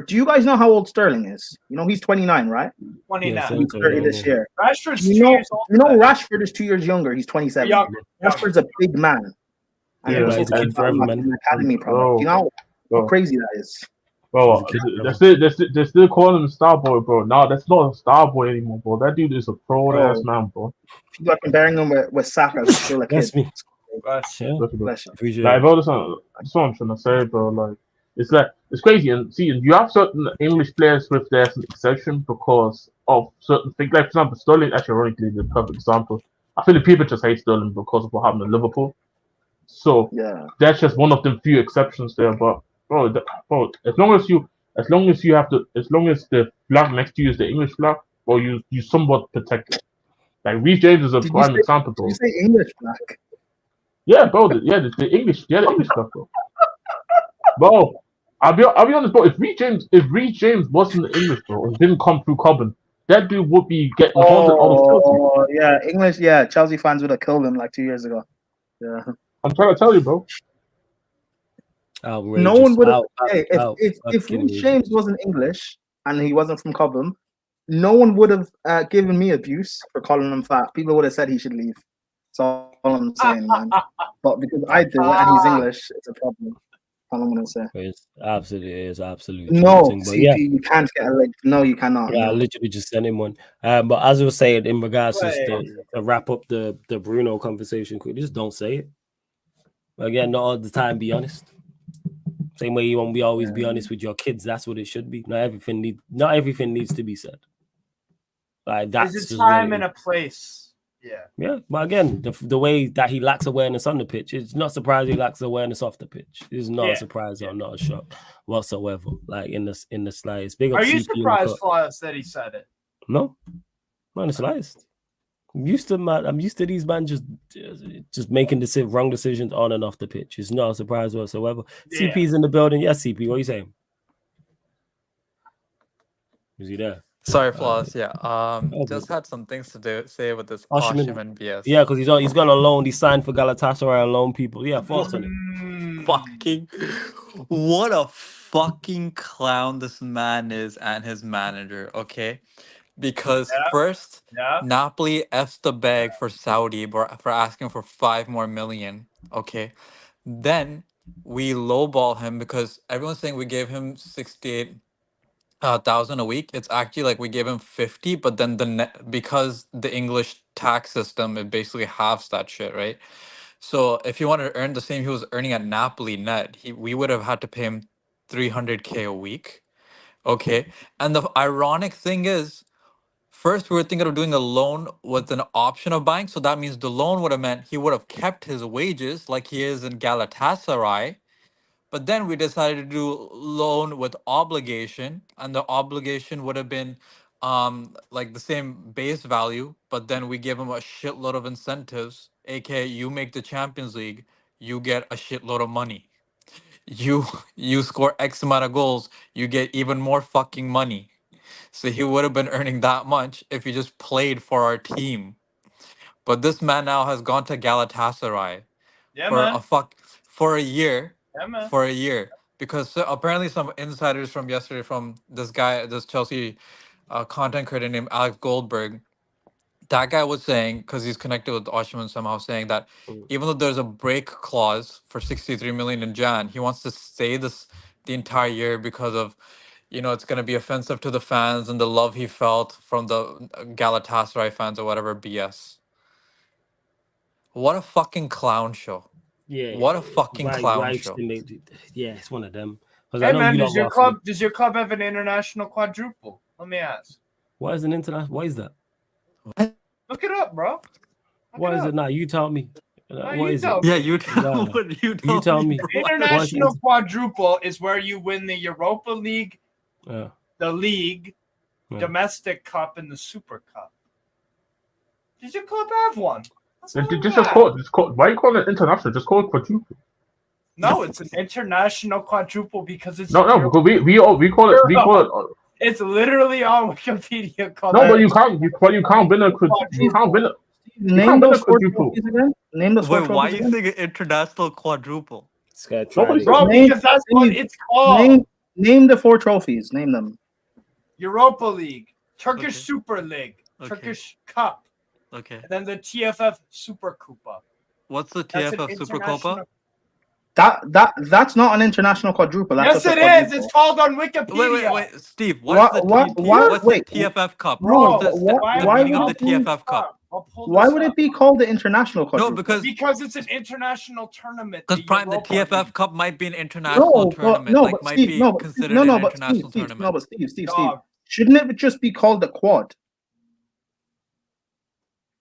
do you guys know how old Sterling is? You know he's 29, right? 29. Yeah, He's 30 this year. Rashford's You 2 know, years old. Rashford is 2 years younger. He's 27. Younger. Rashford's a big man. And Yeah, he's he's a kid forever, man. an academy product. You know how crazy that is. Bro, they're still calling him Starboy, bro. No, that's not a Starboy anymore, bro. That dude is a pro ass man, bro. People are comparing him with Saka, who's still a kid. That's me. Bless Yeah. Bless you. Appreciate Like, it. bro, that's what I'm trying to say, bro. Like, it's crazy. And see, you have certain English players with there's an exception because of certain things. Like, for example, Sterling, actually, ironically, the perfect example. I feel the people just hate Sterling because of what happened in Liverpool. So, Yeah. that's just one of them few exceptions there. But, bro, as long as the flag next to you is the English flag, or you somewhat protect it. Like, Reece James is a prime example, bro. Did you say English flag? Yeah, bro. The English stuff, bro. Bro, I'll be honest, bro. If Reece James wasn't English, bro, and didn't come through Cobham, that dude would be getting haunted out of Chelsea. Oh, yeah, English. Yeah, Chelsea fans would have killed him like 2 years ago. Yeah. I'm trying to tell you, bro. Outrageous. No one would have. If fucking Reece James wasn't English and he wasn't from Cobham, no one would have given me abuse for calling him fat. People would have said he should leave. That's all I'm saying, man. But because I do and he's English, it's a problem. All I'm gonna say. It's absolutely No, cheating, but CP, yeah. you can't get a link. No, you cannot. Yeah, I No. literally just sent him one. But as I was saying, in regards to wrap up the Bruno conversation quickly, just don't say it. Again, not all the time, be honest. Same way you want to always be honest with your kids. That's what it should be. Not everything needs to be said. Like that's There's a just time what and a place. Yeah. Yeah, but again, the way that he lacks awareness on the pitch, it's not surprising he lacks awareness off the pitch. It's not a surprise or not a shock whatsoever. Like in the slightest. Big up Are you CP surprised, Flawless, that he said it? No, not in the slightest. I'm used to these men just making wrong decisions on and off the pitch. It's not a surprise whatsoever. Yeah. CP's in the building. Yes, CP. What are you saying? Is he there? Sorry, Flawless. Just had some things to say with this Osimhen BS. Yeah, because he's gone on loan. He signed for Galatasaray on loan. People, yeah, thoughts on it. Fucking, what a fucking clown this man is and his manager. Okay, because first, Napoli f's the bag for Saudi for asking for 5 more million. Okay, then we lowball him because everyone's saying we gave him 68,000 a week. It's actually like we gave him 50, but then because the English tax system, it basically halves that shit, right? So if he wanted to earn the same he was earning at Napoli net, we would have had to pay him 300K a week. Okay, and the ironic thing is, first we were thinking of doing a loan with an option of buying, so that means the loan would have meant he would have kept his wages like he is in Galatasaray. But then we decided to do loan with obligation, and the obligation would have been like the same base value, but then we give him a shitload of incentives, aka you make the Champions League, you get a shitload of money. You score X amount of goals, you get even more fucking money. So he would have been earning that much if he just played for our team. But this man now has gone to Galatasaray for a year. For a year, because apparently some insiders from yesterday from this Chelsea content creator named Alex Goldberg, that guy was saying, because he's connected with Osimhen somehow, saying that even though there's a break clause for 63 million in Jan, he wants to stay the entire year because of, it's going to be offensive to the fans and the love he felt from the Galatasaray fans or whatever BS. What a fucking clown show. Yeah, what a fucking clown show. Yeah, it's one of them. Hey man, does your club have an international quadruple? Let me ask. What is an international? What is that? Look it up, bro. What is it now? You tell me. What is it? Yeah, you tell me. International quadruple is where you win the Europa League, the League, Domestic Cup, and the Super Cup. Does your club have one? Why you call it international? Just call it quadruple. No, it's an international quadruple because it's because we call it. It's literally on Wikipedia called. No, but you can't win a. You can't win Name those four trophies again. Name those four Wait, why are trophies you again. saying international quadruple? This guy Nobody's- tried it. Bro, because that's what Name- it's called. Name the four trophies. Name them. Europa League, Turkish Okay. Super League, Okay. Turkish Cup, Okay. and then the TFF Super Kupa. What's the That's an TFF Super international- Copa? That's not an international quadruple. That's Yes, just a it is. quadruple. It's called on Wikipedia. Wait, Steve. What's the wait, TFF Cup? bro, What's the why meaning would of the it be- TFF Cup? Why would it be called the international quadruple? No, Because it's an international tournament. because Prime, the Europa TFF League. Cup might be an international tournament. no, like but might Steve, be no, but considered no, an but international Steve, tournament. no, but Steve, Dog. shouldn't it just be called the quad?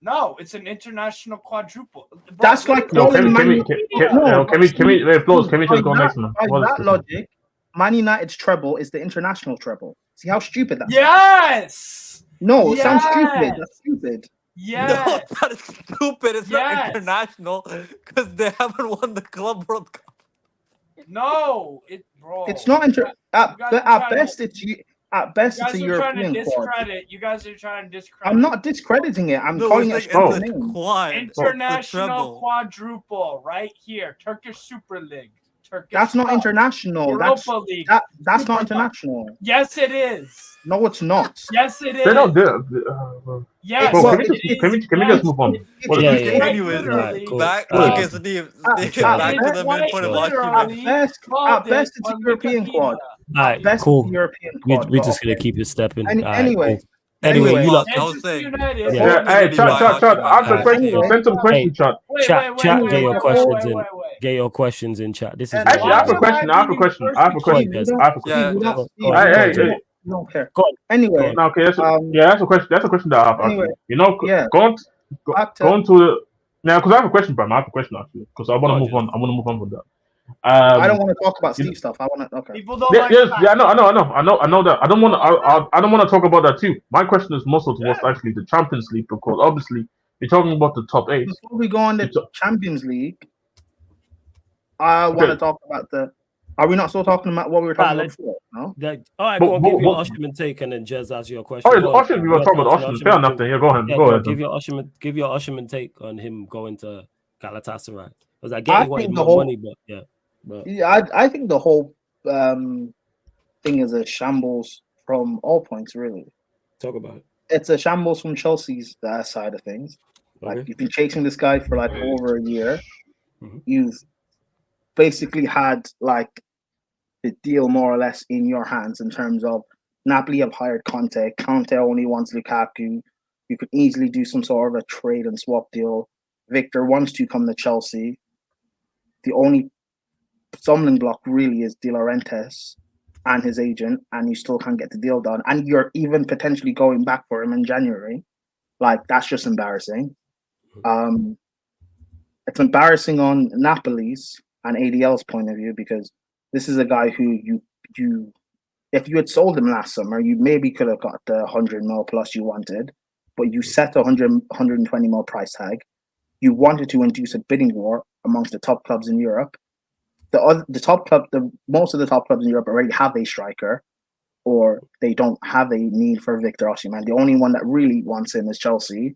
No, it's an international quadruple. Bro, That's like No, calling can we Man just United. go next one? By What is that this? logic, Man United's treble is the international treble. See how stupid that is? Yes. No, it sounds Yes! stupid. That's stupid. Yes. No, it's not stupid. It's not Yes. international because they haven't won the Club World Cup. No, bro. It's not You guys are at trying best. to- It's You a guys are trying to European quad. discredit. You guys are trying to discredit. I'm not discrediting it. I'm No, calling it a it's strong like, it's name. a quad. International It's the treble. quadruple right here. Turkish Super League. Turkish That's not Cup, international. Europa League. That's Super not Cup. international. Yes, it is. No, it's not. Yes, it is. They don't do Yes, Bro, Well, can we just yes, move on? it- What is Yeah, it? yeah, yeah. Anyways, literally. Cool. back. Alright. Okay, Steve. Sure. Back to the main point of Sure. argument. At best, it's a European quad. All right, At best, cool. it's a European We're quad. we're but just gonna okay. keep it stepping. Any- All right, anyway, cool. Anyway, you lot. I was saying. United. Yeah. Yeah, hey, chat. Answer Alright. question. Anyway. Send some questions, chat. Chat, get your questions in. wait. Get your questions in chat. This is Actually, I have a Why question. am I being Steve, we don't- I have a question. Yeah, Steve, we yes. don't- Go on, Steve, Hey, we don't- hey. we don't care. Go on. Anyway, No, okay, that's a question. That's a question that I have. Actually. Anyway, You know, yeah. back to going to the now because I have a question, Bram. I have a question actually because I want Go to on, move on. I want to move on with that. I don't want to talk about you- Steve stuff. I want to. Okay. People don't Yeah, like yes, that. yeah, I know that. I don't want to. I don't want to talk about that too. My question is more so towards actually the Champions League because obviously you're talking about the top 8. Before we go on the It's a- Champions League, I want to Okay. talk about the. Are we not still talking about what we were talking about let's- before? No. All right, But- go on. but- Give your but- Osimhen take, and then Jez ask you a question. Oh, it's Go on. Osimhen. We were talking about Osimhen. Fair enough. Then yeah, go ahead. Yeah, Go ahead. give your Osimhen take on him going to Galatasaray. Because I I get he wanted think the more whole- money, but yeah. But Yeah, I think the whole thing is a shambles from all points. Really, talk about it. it's a shambles from Chelsea's side of things. Like Okay. you've been chasing this guy for like over a year. Mhm. You've basically had like the deal more or less in your hands in terms of Napoli have hired Conte. Conte only wants Lukaku. You could easily do some sort of a trade and swap deal. Victor wants to come to Chelsea. The only stumbling block really is De Laurentiis and his agent, and you still can't get the deal done. And you're even potentially going back for him in January. Like that's just embarrassing. It's embarrassing on Napoli's and ADL's point of view because this is a guy who you if you had sold him last summer, you maybe could have got the 100 mil plus you wanted, but you set a 120 mil price tag. You wanted to induce a bidding war amongst the top clubs in Europe. Most of the top clubs in Europe already have a striker, or they don't have a need for Victor Osimhen. The only one that really wants him is Chelsea.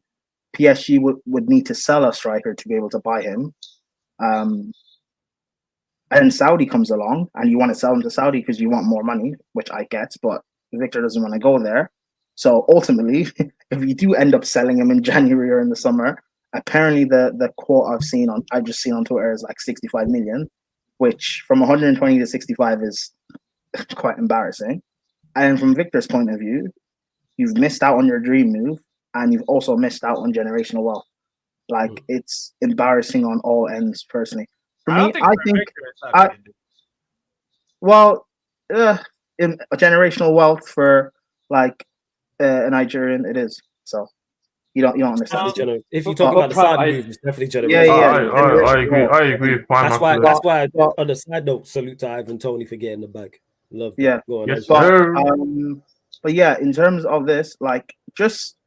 PSG would need to sell a striker to be able to buy him. And Saudi comes along and you want to sell him to Saudi because you want more money, which I get, but Victor doesn't want to go there. So ultimately, if you do end up selling him in January or in the summer, apparently the quote I just seen on Twitter is like 65 million, which from 120 to 65 is quite embarrassing. And from Victor's point of view, you've missed out on your dream move and you've also missed out on generational wealth. Like it's embarrassing on all ends personally. For me, I think in generational wealth for like a Nigerian, it is. So you don't understand. If you talk about the side move, it's definitely I generational. agree. Fine, That's why. On the side note, salute to Ivan Toney for getting the bag. Love that. Yeah. Go on, Yes, Ezra. sir. But yeah, in terms of this, like, just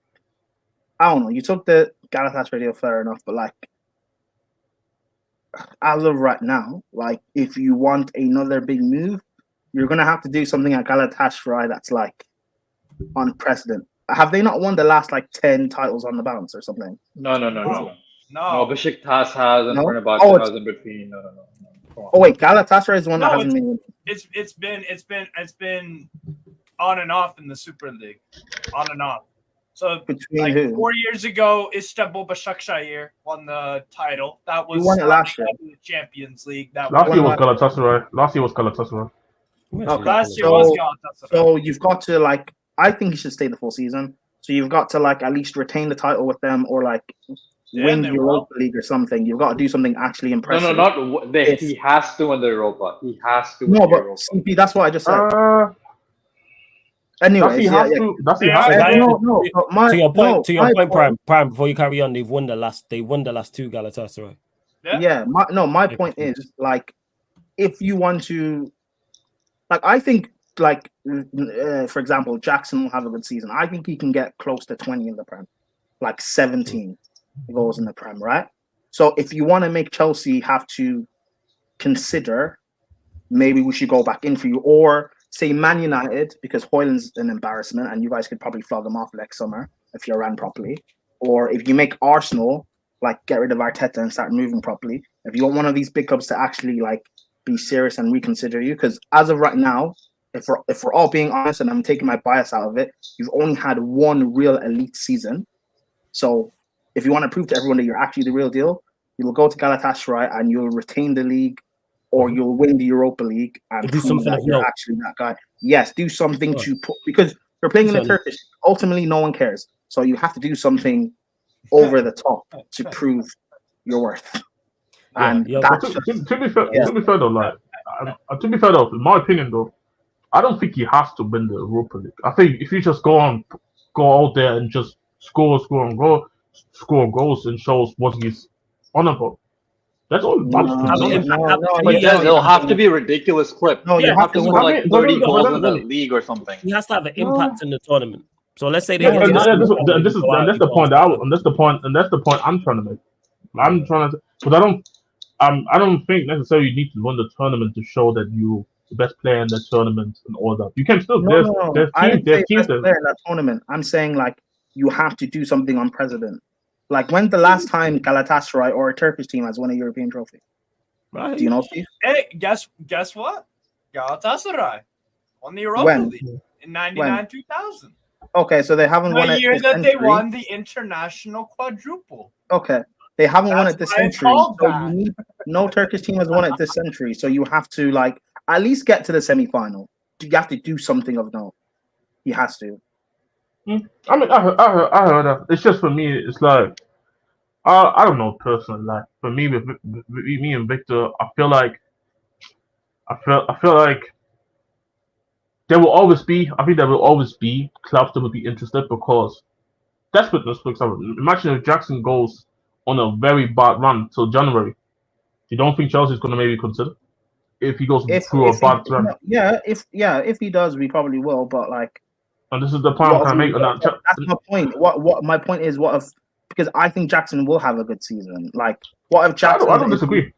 I don't know. You took the Galatasaray deal, fair enough, but like, as of right now, like, if you want another big move, you're gonna have to do something at Galatasaray that's like unprecedented. have they not won the last like 10 titles on the bounce or something? No. No. No, Besiktas has and No? Fenerbahce Oh, has in between. No. Come on. Oh wait, Galatasaray is the one that No, hasn't been. It's been on and off in the Super League, on and off. So Between like who? 4 years ago, Istanbul Başakşehir won the title. That was Who won it last year? the Champions League. That Last year What was about- Galatasaray. Last year was Galatasaray. Okay. last year So- was Galatasaray. So you've got to like, I think you should stay the full season. So you've got to like at least retain the title with them, or like win they the Europa League or something. You've got to do something actually No, impressive. not Yes. he has to win the Europa. He has to win No, the but Europa. CP, that's what I just said. Does Anyways, he yeah, have yeah. to? Does he Yeah, have I- to? No, but my, To your point, my Prime. Before you carry on, they won the last 2 Galatasaray. Yeah, my point is like, if you want to, like, I think like, for example, Jackson will have a good season. I think he can get close to 20 in the Prem, like 17 goals in the Prem, right? So if you want to make Chelsea have to consider, maybe we should go back in for you, or say Man United, because Hoyland's an embarrassment, and you guys could probably flog him off next summer if you ran properly, or if you make Arsenal like get rid of Arteta and start moving properly. If you want one of these big clubs to actually like be serious and reconsider you, because as of right now, if we're all being honest, and I'm taking my bias out of it, you've only had one real elite season. So if you want to prove to everyone that you're actually the real deal, you'll go to Galatasaray and you'll retain the league, or you'll win the Europa League and Do prove something that of you're note. actually that guy. Yes, do something Sure. to put, because you're playing in the Certainly. Turkish. Ultimately, no one cares. So you have to do something over the top to prove your worth. And yeah, that's To just, be fair, Yeah. to be fair though, like, to be fair though, in my opinion though, I don't think he has to win the Europa League. I think if you just go out there and just score goals and shows what he's on about. That's all. No, But yeah, it'll have to be a ridiculous clip. No, you You have have to to win. score like But 30 then- goals but in the then- league or something. He has to have an impact in the tournament. So let's say they No, get and to that's the This is the point that's the point I'm trying to make. I'm trying to, but I don't think necessarily you need to win the tournament to show that you're the best player in the tournament and all that. You can still No. there's I teams didn't say there's best teams player that in that tournament. I'm saying like you have to do something on precedent. Like when's the last time Galatasaray or a Turkish team has won a European trophy? Right. Do you know, Steve? Hey, guess what? Galatasaray won the Europa When? League in 99 2000. Okay, so they haven't won The it year this that they century. won the international quadruple. Okay, they haven't won it That's this why it's century. called So that. you need, no Turkish team has won it this century. So you have to like at least get to the semi-final. You have to do something of note. He has to. I mean, I heard that. It's just for me. It's like I don't know personally. Like for me, with me and Victor, I feel like there will always be. I think there will always be clubs that will be interested because that's what this looks like. Imagine if Jackson goes on a very bad run till January. You don't think Chelsea's going to maybe consider if he goes through a bad run? If he does, we probably will. But like, And this is the point I'm trying to make. that's my point. What my point is, what if, because I think Jackson will have a good season. Like, what if Jackson? I don't disagree.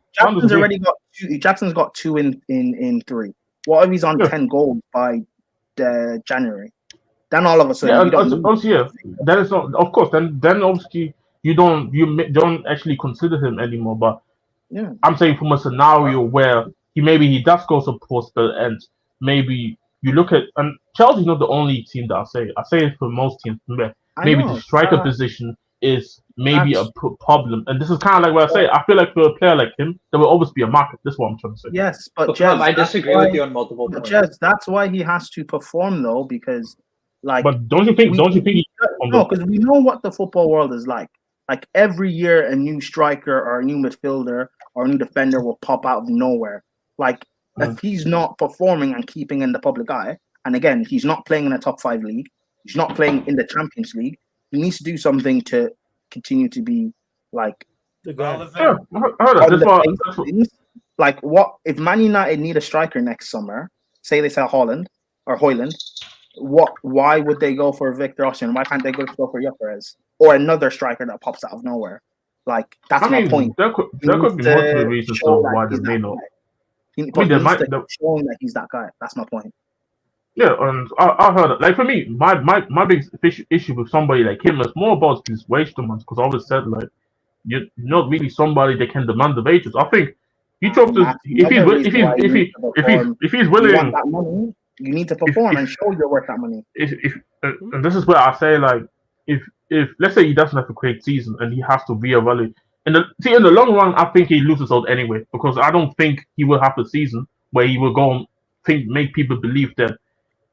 Jackson's got 2 in 3. What if he's on 10 goals by January? Then all of a sudden, Then it's not. Of course, then obviously you don't actually consider him anymore. But yeah, I'm saying from a scenario where he does go to post spell and maybe you look at, and Chelsea's not the only team that I say it for most teams. Maybe the striker position is maybe a problem, and this is kind of like what I say. I feel like for a player like him, there will always be a market. That's what I'm trying to say. Yes, but Jez, I disagree with you on multiple points. Jez, that's why he has to perform though, because like. But don't you think? No, because we know what the football world is like. Like every year, a new striker or a new midfielder or a new defender will pop out of nowhere. Like if he's not performing and keeping in the public eye, and again, he's not playing in a top 5 league, he's not playing in the Champions League. He needs to do something to continue to be like relevant. Yeah, I heard that. Like what if Man United need a striker next summer? Say they sell Holland or Hoyland. Why would they go for Victor Osimhen? Why can't they go for Gyökeres or another striker that pops out of nowhere? Like that's my point. There could be multiple reasons to why they may not. Showing that he's that guy. That's my point. Yeah, and I heard it. Like for me, my biggest issue with somebody like him is more about his wage demands because I always said like you're not really somebody that can demand the wages. I think he dropped his That's another reason why you need to perform. if he's You want willing that money, you need to perform and show you're worth that money. if and this is where I say like if let's say he doesn't have a great season and he has to reevaluate in the long run I think he loses out anyway because I don't think he will have a season where he will go and make people believe that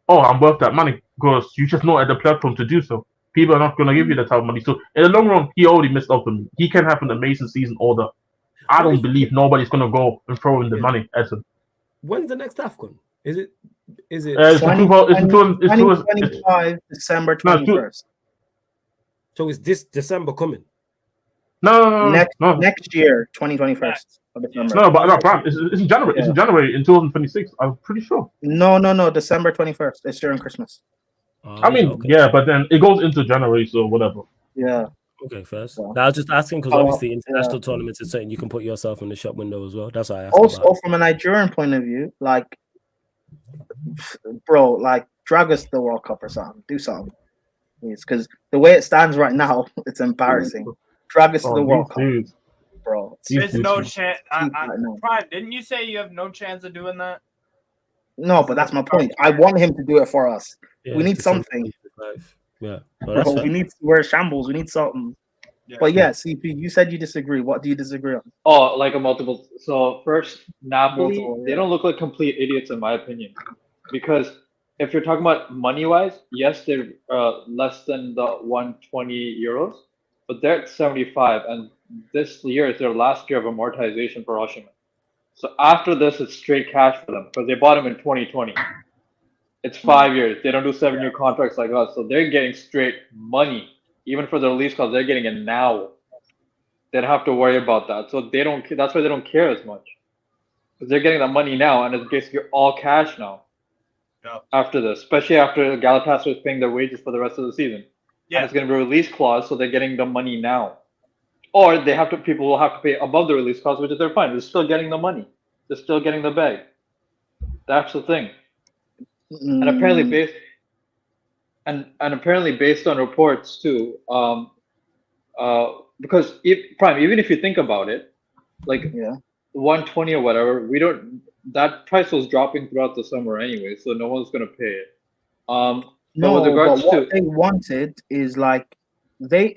oh I'm worth that money because you just not at the platform to do so. People are not going to give you that type of money. So in the long run, he already missed out on me. He can have an amazing season order. I don't believe nobody's going to go and throw in the money at him. When's the next AFCON? Is it? It's 2025 December 21st. So is this December coming? No. Next year, 2021. No, but it's in January. Yeah. It's in January in 2026. I'm pretty sure. No. December 21st. It's during Christmas. I mean, okay. Yeah, but then it goes into January, so whatever. Yeah. Okay, first. Yeah. I was just asking because obviously international tournaments is something you can put yourself in the shop window as well. That's why I asked. Also, from a Nigerian point of view, like, bro, like, drag us to the World Cup or something. Do something. Because the way it stands right now, it's embarrassing. Drag us to the World Cup, bro. There's no chance. Prime, didn't you say you have no chance of doing that? No, but that's my point. I want him to do it for us. Yeah, we need something. Yeah. Bro, we need to wear shambles. We need something. Yeah. But yeah, CP, you said you disagree. What do you disagree on? Oh, like a multiple. So first, Napoli, they don't look like complete idiots in my opinion. Because if you're talking about money-wise, yes, they're less than the 120 euros, but they're at 75, and this year is their last year of amortization for Osimhen. So after this, it's straight cash for them because they bought him in 2020. It's 5 years. They don't do 7-year contracts like us, so they're getting straight money. Even for the release clause, they're getting it now. They don't have to worry about that. So they don't. That's why they don't care as much because they're getting the money now, and it's basically all cash now. Yeah. After this, especially after Galatasaray is paying their wages for the rest of the season. Yeah, and it's going to be a release clause, so they're getting the money now. Or they have to. People will have to pay above the release clause, which is they're fine. They're still getting the money. They're still getting the bag. That's the thing. And apparently based on reports too, because even if you think about it, like 120 or whatever, that price was dropping throughout the summer anyway, so no one's gonna pay it. No, but what they wanted is like they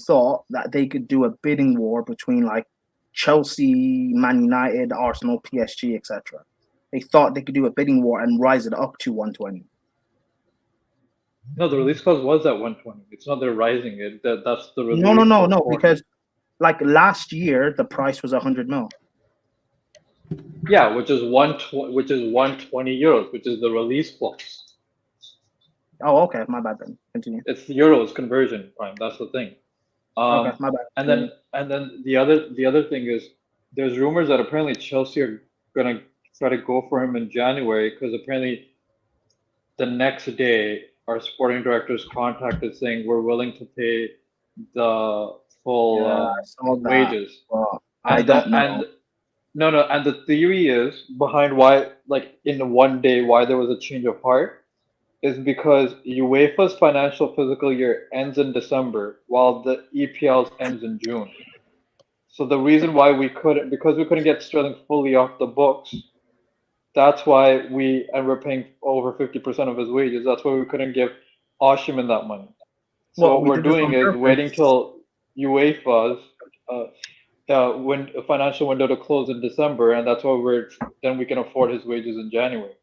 thought that they could do a bidding war between like Chelsea, Man United, Arsenal, PSG, etc. They thought they could do a bidding war and rise it up to 120. No, the release clause was at 120. It's not they're rising it. That's the release. No. Because like last year, the price was 100 mil. Yeah, which is 120 euros, which is the release clause. Oh, okay, my bad then. Continue. It's the euros conversion, Prime. That's the thing. Okay, my bad. And then the other thing is there's rumors that apparently Chelsea are gonna try to go for him in January because apparently the next day our sporting directors contacted saying we're willing to pay the full wages. I don't know. And the theory is behind why, like in the one day, why there was a change of heart is because UEFA's financial physical year ends in December while the EPL's ends in June. So the reason why we couldn't get Sterling fully off the books, that's why we're paying over 50% of his wages. That's why we couldn't give Osimhen that money. So what we're doing is waiting till UEFA's financial window to close in December, and that's why then we can afford his wages in January.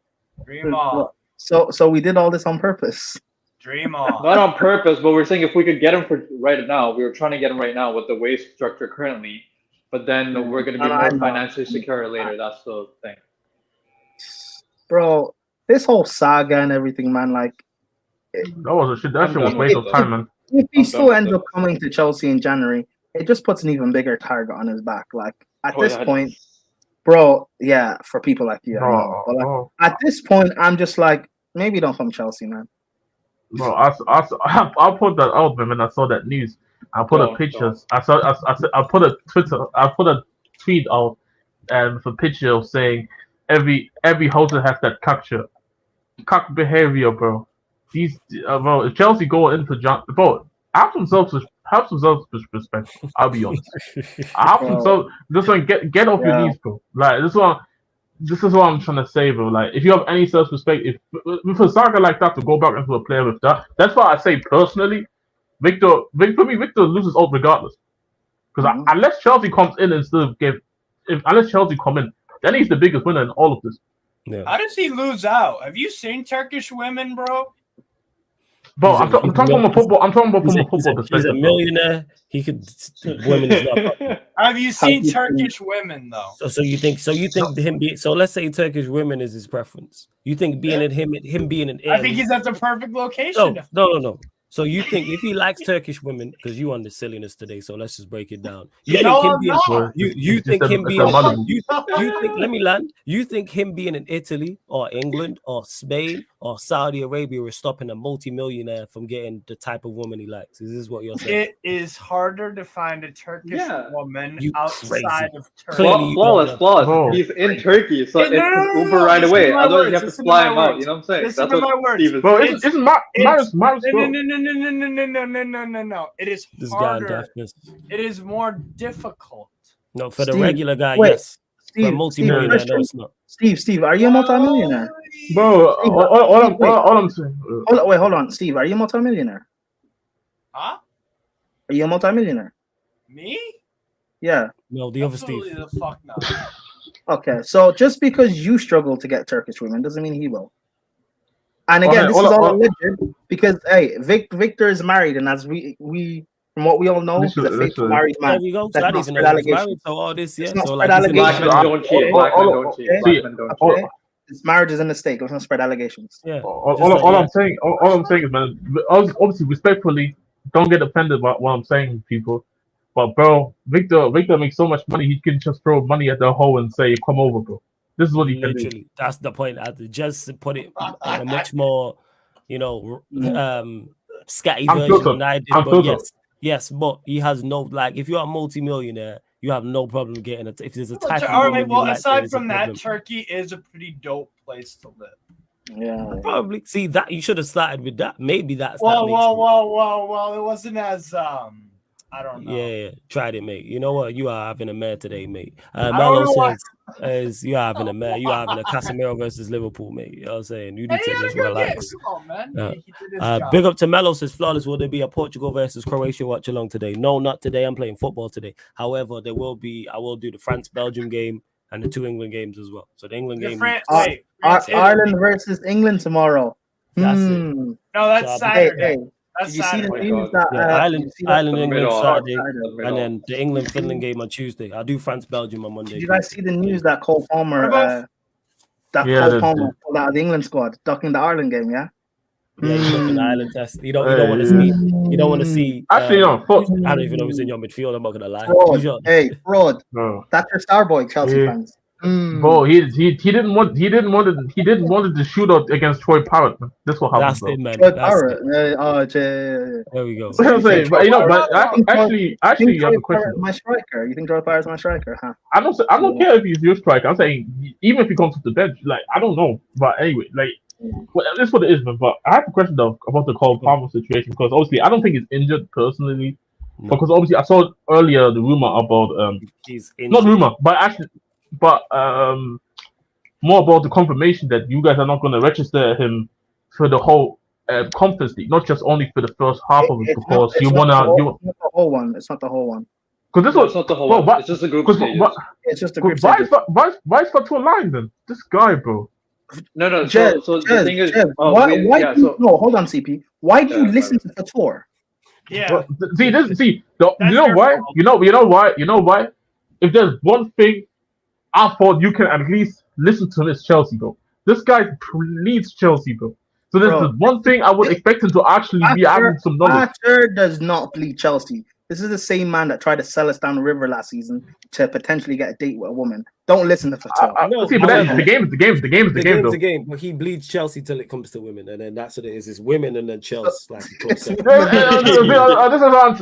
Dream on. So we did all this on purpose. Dream on. Not on purpose, but we're saying if we could get him for right now, we were trying to get him right now with the wage structure currently, but then we're going to be more financially secure later. That's the thing. Bro, this whole saga and everything, man, like that was a shit. That shit was a waste of time, man. If he still ends up coming to Chelsea in January, it just puts an even bigger target on his back. Like at this point, bro, yeah, for people like you, but like, at this point, I'm just like, maybe don't come Chelsea, man. Bro, I put that out, man. When I saw that news, I put a pictures. I put a tweet out, and with a picture of saying every hotel has that capture. cock behavior, bro. These, bro, if Chelsea go into John, bro, have some self-respect. I'll be honest. Have some self. Just like get off your knees, bro. Like this is what I'm trying to say, bro. Like, if you have any self-respect, if with a saga like that to go back into a player with that, that's why I say personally, Victor loses out regardless. Because unless Chelsea comes in instead of unless Chelsea come in, then he's the biggest winner in all of this. Yeah. How does he lose out? Have you seen Turkish women, bro? Bro, I'm talking from a football. I'm talking about from a football perspective. He's a millionaire. He could. Women is not. Have you seen Turkish women though? So you think him being, so let's say Turkish women is his preference. You think being in him being in Italy, I think he's at the perfect location. No. So you think if he likes Turkish women, because you on the silliness today, so let's just break it down. You think him being let me land. You think him being in Italy or England or Spain or Saudi Arabia is stopping a multi-millionaire from getting the type of woman he likes? Is this what you're saying? It is harder to find a Turkish woman outside of Turkey. Flawless. Bro. He's in Turkey, so it's Uber right away. Otherwise, you have to fly him out. You know what I'm saying? Listen to my words. Bro, it's No. It is harder. It is more difficult. No, for the regular guy, yes. For a multi-millionaire, no, it's not. Steve, are you a multi-millionaire? Bro, all I'm saying. Hold on, Steve, are you a multi-millionaire? Huh? Are you a multi-millionaire? Me? Yeah. No, the other Absolutely Steve. the fuck no. Okay, so just because you struggle to get Turkish women doesn't mean he will. And again, this is all alleged because Victor is married, and as we from what we all know, he's a faithful married man. There we go. That's not spread allegations. So all this, yeah. It's So not like, spread allegations. Black men don't cheat. This marriage is a mistake. Let's not spread allegations. Yeah. All I'm saying is, man, obviously respectfully, don't get offended about what I'm saying, people. But bro, Victor makes so much money, he can just throw money at the hole and say, "Come over, bro." This is what he can do. That's the point. I had to just put it in a much more, scatty version than I did. But yes, but he has no, like, if you're a multi-millionaire, you have no problem getting it. If there's a type all right, well, aside from that, Turkey is a pretty dope place to live. Yeah, probably. See that you should have started with that. Maybe that's well. It wasn't as I don't know. Yeah, tried it, mate. You know what? You are having a mare today, mate. Melo says you are having a mare. You are having a Casemiro versus Liverpool, mate. You know what I'm saying? You need to just relax. Come on, man. Big up to Melo says, flawless. Will there be a Portugal versus Croatia watch along today? No, not today. I'm playing football today. However, there will be. I will do the France-Belgium game and the 2 England games as well. So the England game. Ireland versus England tomorrow. That's it. No, that's Saturday. Did you see the news Ireland, England Saturday, and then the England Finland game on Tuesday. I'll do France Belgium on Monday. Did you guys see the news that Cole Palmer pulled out of the England squad, ducking the Ireland game? Yeah. Yeah, he's ducking the Ireland test. You don't want to see. You don't want to see. Actually, no. I don't even know who's in your midfield. I'm not gonna lie. Fraud. That's your star boy, Chelsea fans. Bro, he didn't want the shootout against Troy Parrott. Man. That's what happened. That's it, man. Troy Parrott. There we go. But actually, you have a question. My striker. You think Troy Parrott's my striker? Huh? I don't care if he's your striker. I'm saying even if he comes to the bench, like I don't know. But anyway, like that's what it is, man. But I have a question though about the Cole Palmer situation because obviously I don't think he's injured personally. No. Because obviously I saw earlier the rumor about he's injured. Not rumor, but more about the confirmation that you guys are not going to register him for the whole Conference League, not just only for the first half of it, because you want to. It's not the whole one. It's not the whole one. Because this it's not the whole one. It's just a group stage. It's just a group stage. Why is that to a line then? This guy, bro. No. So the thing is, hold on, CP. Why do you listen to Fator? Yeah. You know why? You know why? If there's one thing I thought you can at least listen to this Chelsea, bro. This guy leads Chelsea, bro. So this is one thing I would expect him to actually be adding some knowledge. Archer does not bleed Chelsea. This is the same man that tried to sell us down the river last season to potentially get a date with a woman. Don't listen to Fatal. No, see, but that's the game. The game's the game. But he bleeds Chelsea till it comes to women, and then that's what it is. It's women and then Chelsea. Like this is on.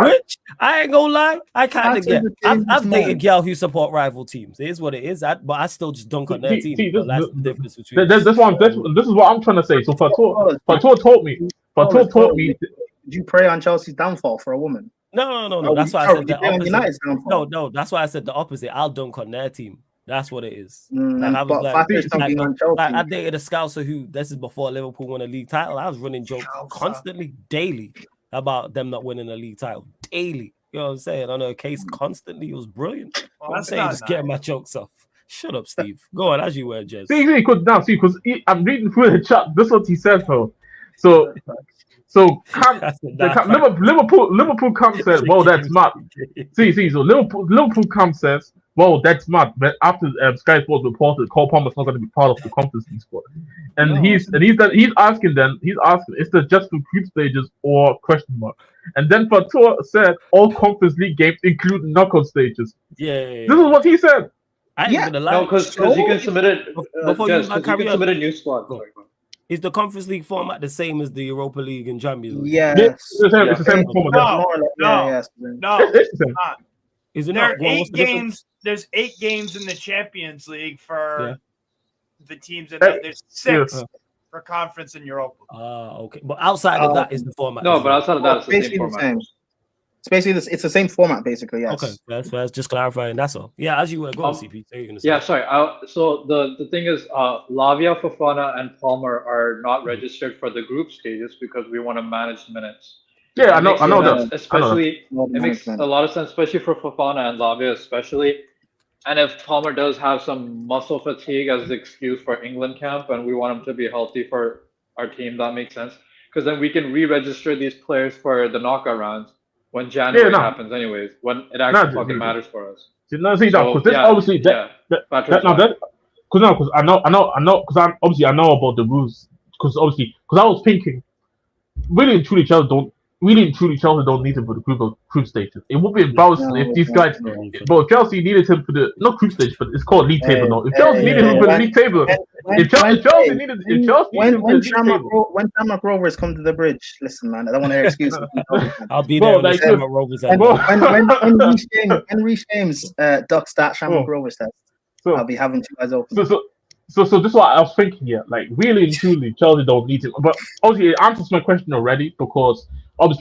Which I ain't gonna lie, I kind of get. I've dated girls who support rival teams. It is what it is. But I still just dunk on their team. That's the difference between. This is what I'm trying to say. So Fatal taught me. Did you prey on Chelsea's downfall for a woman? No. That's why I said the opposite. No. That's why I said the opposite. I'll dunk on their team. That's what it is. I dated a Scouser who, this is before Liverpool won a league title. I was running jokes constantly, daily, about them not winning a league title. Daily. You know what I'm saying? On a case constantly. It was brilliant. I'm saying just getting my jokes off. Shut up, Steve. Go on, as you were, Jez. Because I'm reading through the chat. This is what he said, though. So Liverpool Camp says, "Well, that's mad." So Liverpool Camp says, "Well, that's mad." But after Sky Sports reported, Cole Palmer's not going to be part of the Conference League squad, and he's asking, is that just for group stages or question mark? And then Fatou said, "All Conference League games include knockout stages." Yeah. This is what he said. No, because you can submit it. You can submit a new squad. Is the Conference League format the same as the Europa League and Champions League? Yes. It's the same format. No. It's the same. Is it there not? are 8 games. There's 8 games in the Champions League for the teams. There's 6 for Conference in Europa. Okay. But outside of that is the format. No, but outside of that, it's the same format. It's basically it's the same format, basically. Yes. Okay, that's just clarifying. That's all. Yeah, as you were going, CP. Sorry. So the thing is, Lavia, Fofana, and Palmer are not registered for the group stages because we want to manage minutes. Yeah, I know that. Especially, it makes a lot of sense, especially for Fofana and Lavia, especially. And if Palmer does have some muscle fatigue as the excuse for England camp, and we want him to be healthy for our team, that makes sense. Because then we can re-register these players for the knockout rounds. When January happens, anyways, when it actually fucking matters for us. Because I know about the rules. Because I was thinking, really and truly, Chelsea don't need him for the group stages. It would be embarrassing if these guys. But Chelsea needed him for the not group stage, but it's called league table now. If Chelsea needed him for the league table, if Chelsea needed him for the league table. When Shamrock Rovers come to the bridge, listen, man, I don't want to hear excuses. I'll be there when Shamrock Rovers. When Reece James ducks that Shamrock Rovers test, I'll be having 2 eyes open. So this is what I was thinking here. Like, really and truly, Chelsea don't need him. But obviously, it answers my question already because I was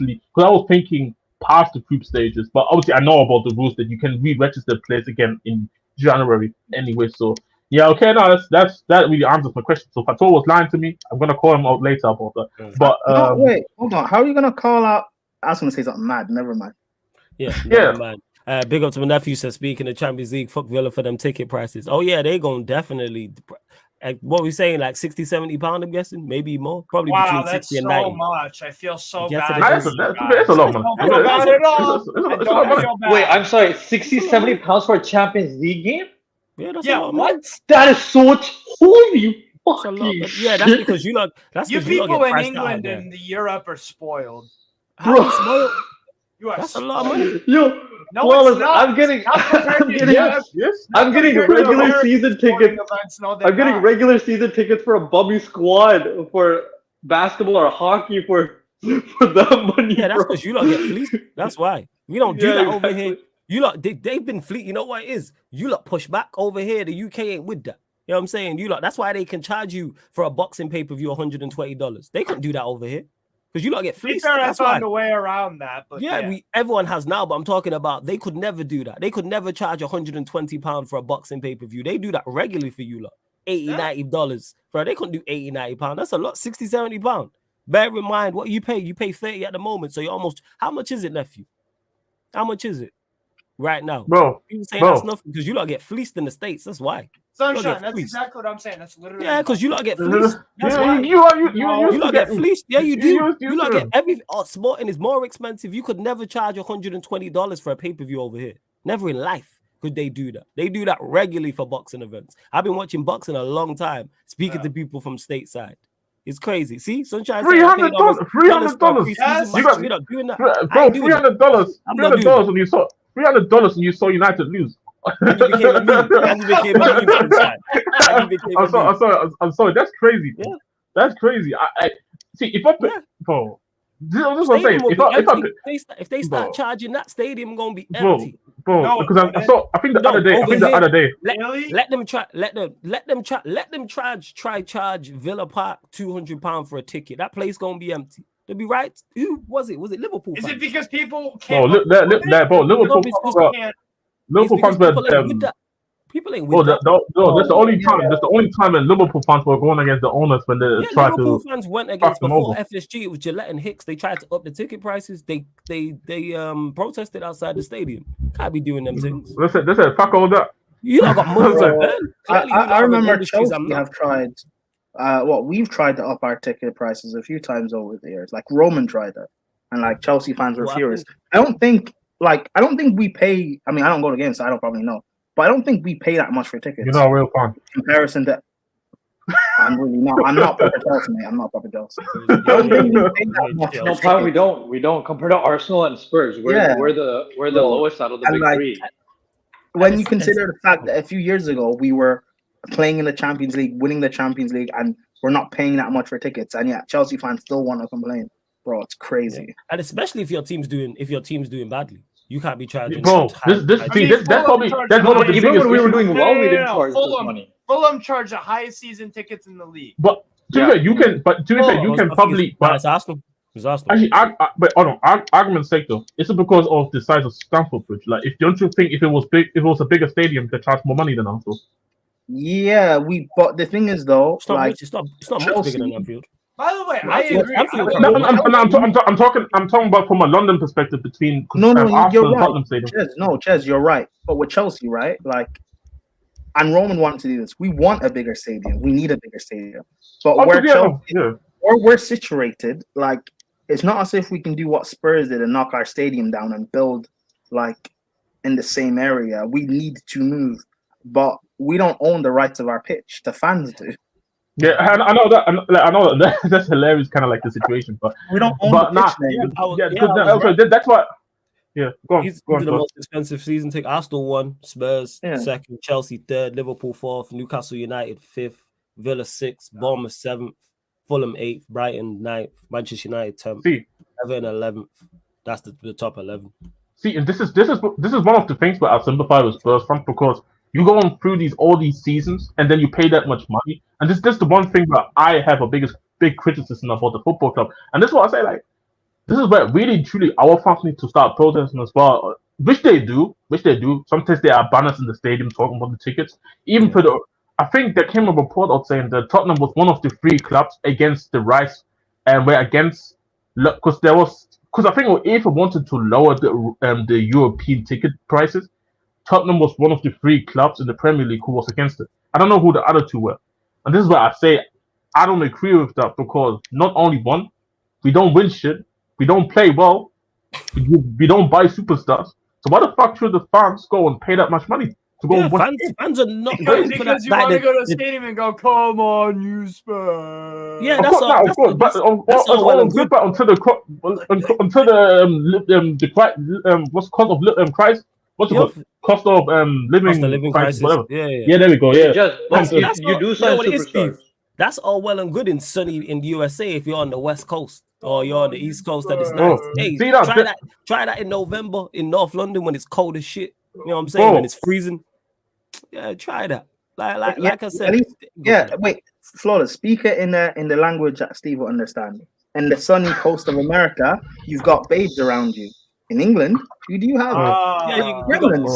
thinking past the group stages. But obviously, I know about the rules that you can re-register players again in January anyway. So yeah, okay, no, that really answers my question. So Fatou was lying to me. I'm gonna call him out later about that. But wait, hold on. How are you gonna call out? I was gonna say something mad. Never mind. Never mind. Big up to my nephew says, speaking of Champions League, fuck Villa for them ticket prices. Oh, yeah, they going to definitely. What we saying, like 60, 70 pounds, I'm guessing? Maybe more? Probably between 60 and 90. Wow, that's so much. I feel so bad. That's a lot, man. Wait, I'm sorry. 60, 70 pounds for a Champions League game? Yeah, that's a lot, what? That is so much. Holy fucking shit. Yeah, that's because you lot. You people in England and the Europe are spoiled. How spoiled? That's a lot of money. Yo, no, it's not. I'm getting regular season tickets. I'm getting regular season tickets for a bummy squad for basketball or hockey for that money. Yeah, that's because you lot get fleeced. That's why we don't do that over here. You lot, they've been fleet. You know what it is? You lot push back over here. The UK ain't with that. You know what I'm saying? You lot. That's why they can charge you for a boxing pay-per-view $120. They couldn't do that over here. Because you don't get fleeced. I found a way around that. But everyone has now, but I'm talking about they could never do that. They could never charge £120 for a boxing pay-per-view. They do that regularly for you lot. $80, $90. Bro, they couldn't do £80, £90. That's a lot, £60, £70. Bear in mind what you pay. You pay 30 at the moment. So you're almost, how much is it, nephew? How much is it right now? Bro. You say that's nothing because you lot get fleeced in the States. That's why. Sunshine, that's exactly what I'm saying. That's literally because you lot get fleeced. That's why. You lot get fleeced. Yeah, you do. You lot get everything. Sporting is more expensive. You could never charge $120 for a pay-per-view over here. Never in life could they do that. They do that regularly for boxing events. I've been watching boxing a long time, speaking to people from stateside. It's crazy. See, Sunshine $300. $300. Yes. You got- we're not doing that. Bro, $300. I'm not doing $300 when you saw $300 when you saw United lose. And you became a meme. And you became a meme, Sunshine. And you became a meme. I'm sorry. That's crazy. Yeah. That's crazy. I see if I put, bro. This is what I'm saying. Stadium will If if they start bro. charging, that stadium gonna be bro, empty. bro, No, because I saw. I think the no, other day. over here. Really? Let them charge Villa Park £200 for a ticket. That place gonna be empty. They'll be right. Who was it? Was it Liverpool? Is fans? it because people Bro, can't? bro, Liverpool. Bro, can't. Liverpool fans were. People ain't Bro, with that. that's the only time. That's the only time when Liverpool fans were going against the owners when they tried Liverpool to. fans went against them before over. FSG. It was Gillette and Hicks. They tried to up the ticket prices. They protested outside the stadium. Can't be doing them things. They said fuck all that. You not got money to burn. Clearly, you lot I have remember industries Chelsea I'm not. have tried. We've tried to up our ticket prices a few times over the years. Like Roman tried it, and like Chelsea fans were What furious. I don't think we pay. I mean, I don't go to games, so I don't probably know. But I don't think we pay that much for tickets. You're not a real fan. In comparison to, I'm really not. I'm not Papa Chelsea, mate. I'm not Papa Chelsea. I don't think we pay that much. No, Pat, we don't. Compared to Arsenal and Spurs, we're the lowest out of the And big like, three. When you consider the fact that a few years ago we were playing in the Champions League, winning the Champions League, and we're not paying that much for tickets, and yet Chelsea fans still want to complain, bro. It's crazy. Yeah. And especially if your team's doing badly, you can't be charging. Bro, that's probably one of the Even biggest when we were issues. doing well, we didn't charge this money. Fulham charge the highest season tickets in the league. But to be fair, you can. But to be fair, you can probably. But But it's Arsenal. It's Arsenal. actually, but hold on. Argument's sake though, it's because of the size of Stamford Bridge. Like, don't you think if it was a bigger stadium, they charge more money than Arsenal? Yeah, but the thing is though, It's not much bigger than Anfield. By the way, I agree. I'm talking about from a London perspective between No, Arsenal you're and right. Tottenham Stadium. Ches, you're right. But with Chelsea, right? Like, and Roman wanted to do this. We want a bigger stadium. We need a bigger stadium. But where we're situated, like, it's not as if we can do what Spurs did and knock our stadium down and build like in the same area. We need to move, but we don't own the rights of our pitch. The fans do. Yeah, I know that. I know that. That's hilarious, kind of like the situation, but we don't own but the pitch. nah, that's what. Yeah, go on. He's the most expensive season ticket. Arsenal 1, Spurs 2nd, Chelsea 3rd, Liverpool 4th, Newcastle United 5th, Villa 6th, Bournemouth 7th, Fulham 8th, Brighton 9th, Manchester United 10th, Everton 11th. That's the top 11. See, and this is one of the things where I sympathize with Spurs fans, because you go on through all these seasons and then you pay that much money, and this is the one thing that I have a big criticism about the football club, and this is what I say, like, this is where really truly our fans need to start protesting as well, which they do. Sometimes there are banners in the stadium talking about the tickets. Even for I think there came a report out saying that Tottenham was one of the 3 clubs against the rise, and were against because I think UEFA wanted to lower the European ticket prices. Tottenham was one of the 3 clubs in the Premier League who was against it. I don't know who the other 2 were, and this is where I say I don't agree with that, because not only one, we don't win shit, we don't play well, we don't buy superstars. So why the fuck should the fans go and pay that much money to go and watch? Fans are not going for that. Because you want to go to the stadium and go, come on, you Spurs. Yeah, that's all. Of course, but all good. But until the what's cost of crisis? What's the cost of living crisis? Whatever. Yeah, there we go. Yeah, you do sign superstars. That's all well and good in the USA if you're on the West Coast or you're on the East Coast. That is nice. Hey, try that in November in North London when it's cold as shit. You know what I'm saying? When it's freezing. Yeah, try that. Like I said. Wait, Flawless. Speak it in the language that Steve will understand. In the sunny coast of America, you've got babes around you. In England, who do you have?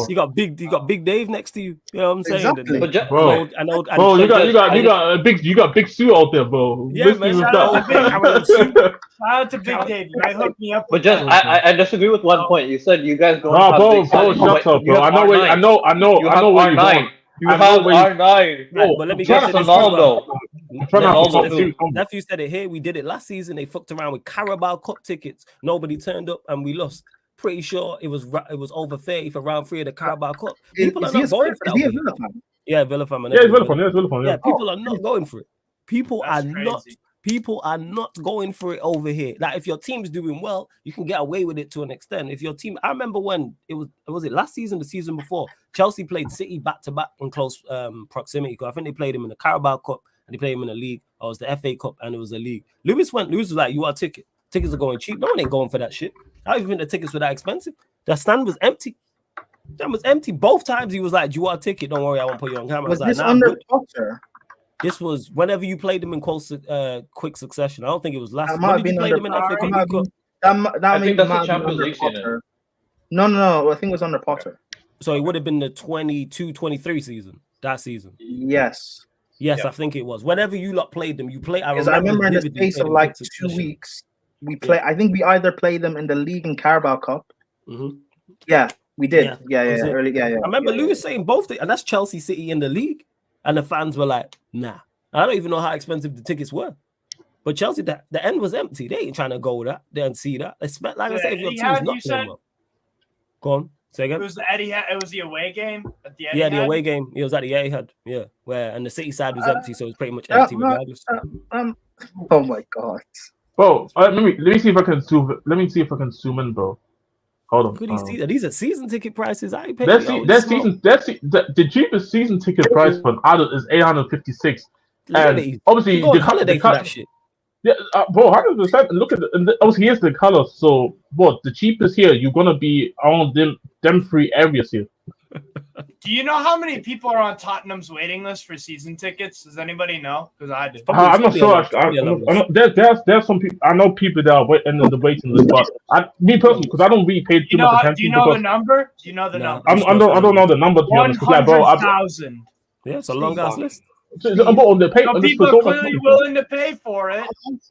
You got Big Dave next to you. You know what I'm saying? Exactly. You got Big Sue out there, bro. Yeah, man. Shout out to Big Dave. You might hook me up. But just I disagree with one point. You said you guys don't have bro, big stadiums. shut up, bro. I know where you have R9. You have R9. But let me get to this. Ronaldo. Nephew said it here. We did it last season. They fucked around with Carabao Cup tickets. Nobody turned up and we lost. Pretty sure it was over 30 for round 3 of the Carabao Cup. People are not going for that. Yeah, Villa fan. Yeah, Villa fan. Yeah, people are not going for it. People are not. People are not going for it over here. Like if your team's doing well, you can get away with it to an extent. If your team, I remember when it was it last season, the season before, Chelsea played City back to back in close proximity. I think they played him in the Carabao Cup and they played him in the league. Or it was the FA Cup and it was the league. Lewis was like, "You are ticket. Tickets are going cheap. No one ain't going for that shit. I don't even think the tickets were that expensive. The stand was empty. That was empty both times. He was like, "You are a ticket. Don't worry, I won't put you on camera." Was I was this like, under Potter? This was whenever you played them in quick succession. I don't think it was last. That might have been under Potter. I think that's the Champions League season. No. I think it was under Potter. So it would have been the 22-23 season. That season. Yes. Yes, yeah. I think it was. Whenever you lot played them, you play. I remember in the space of like 2 weeks, we play. Yeah. I think we either played them in the league and Carabao Cup. Mm-hmm. Yeah, we did. Yeah. Early, yeah. I remember Lewis saying both, and that's Chelsea City in the league, and the fans were like, "Nah." I don't even know how expensive the tickets were, but Chelsea, the end was empty. They ain't trying to go that. They didn't see that. Like I said, if your team's not playing well, go on. Say again. It was the Etihad. It was the away game at the Etihad. Yeah, the away game. It was at the Etihad. Yeah, and the City side was empty, so it was pretty much empty regardless. Oh my god. Bro, let me see if I can zoom. Let me see if I can zoom in, bro. Hold on. These are season ticket prices. I ain't paying. The cheapest season ticket price for an adult is $856. And obviously the holiday for that shit. Yeah, bro, 100%. Look at obviously here's the colors. So what the cheapest here? You're gonna be on them three areas here. Do you know how many people are on Tottenham's waiting list for season tickets? Does anybody know? Because I do. I'm not sure. There's some people. I know people that are in the waiting list, but me personally, because I don't really pay too much attention. Do you know the number? Do you know the number? I don't know the number. 100,000. Yeah, it's a long ass list. People are clearly willing to pay for it.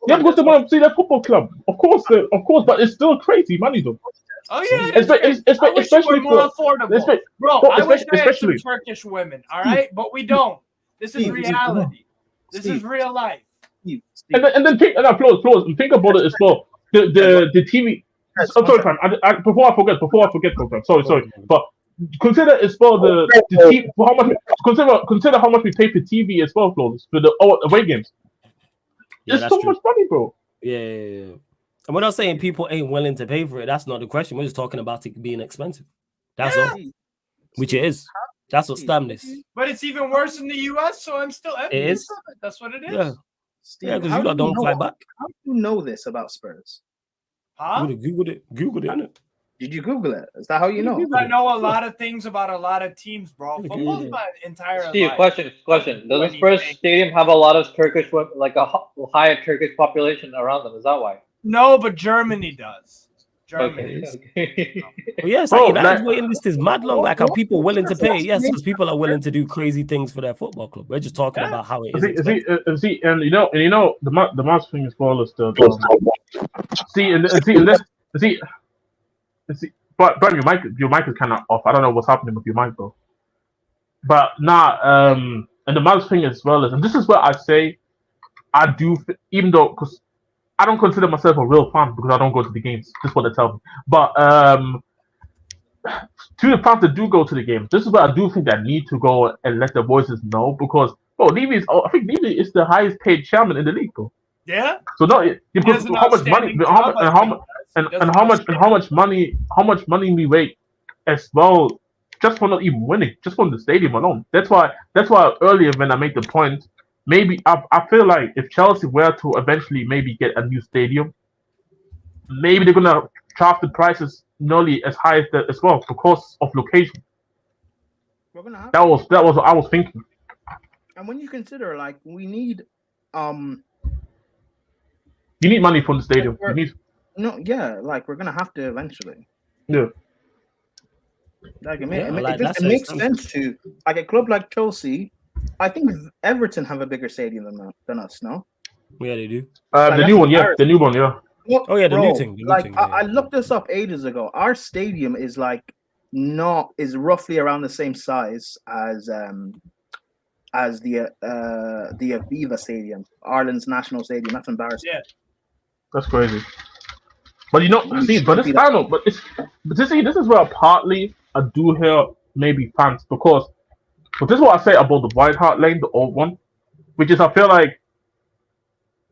Yeah, because they want to see their football club. Of course, but it's still crazy money though. Oh yeah, especially more affordable. Bro, I wish I had some Turkish women. All right, but we don't. This is reality. This is real life. And then think and think about it as well. The TV. I'm sorry, fam. Before I forget, sorry. But consider as well the TV. How much? Consider how much we pay for TV as well, Flawless, for the away games. It's so much money, bro. Yeah. And we're not saying people ain't willing to pay for it. That's not the question. We're just talking about it being expensive. That's all. Which it is. That's what stammed is. But it's even worse in the US, so I'm still envious. It is. That's what it is. Yeah. Yeah, because you don't fly back. How do you know this about Spurs? Huh? Googled it, innit? Did you Google it? Is that how you know? I know a lot of things about a lot of teams, bro. Football's my entire Steve, life. question. Does the Spurs stadium have a lot of Turkish, like a high Turkish population around them? Is that why? No, but Germany does. Germany. Okay. Well, yes, United's waiting list is mad long. Like, are people willing to pay? Yes, because people are willing to do crazy things for their football club. We're just talking about how it is. See, and you know, the most thing as well is the see. But your mic is kind of off. I don't know what's happening with your mic, though. But and the most thing as well is, and this is where I say, I do, even though because I don't consider myself a real fan because I don't go to the games. That's what they tell me. But to the fans that do go to the games, this is where I do think that need to go and let their voices know because I think Levy is the highest paid chairman in the league, bro. Yeah. So because how much money how much money we make as well just for not even winning, just from the stadium alone. That's why earlier when I made the point. Maybe I feel like if Chelsea were to eventually maybe get a new stadium, maybe they're gonna charge the prices nearly as high as well because of location. That was what I was thinking. And when you consider like we need you need money from the stadium. Like we're gonna have to eventually. Yeah. Like it makes sense to like a club like Chelsea. I think Everton have a bigger stadium than us, no? Yeah, they do. The new one, yeah. The new one, yeah. Oh yeah, the new thing. I looked this up ages ago. Our stadium is roughly around the same size as the Aviva Stadium, Ireland's national stadium. That's embarrassing. Yeah, that's crazy. But this is where partly I do hear maybe fans because. But this is what I say about the White Hart Lane, the old one, which is I feel like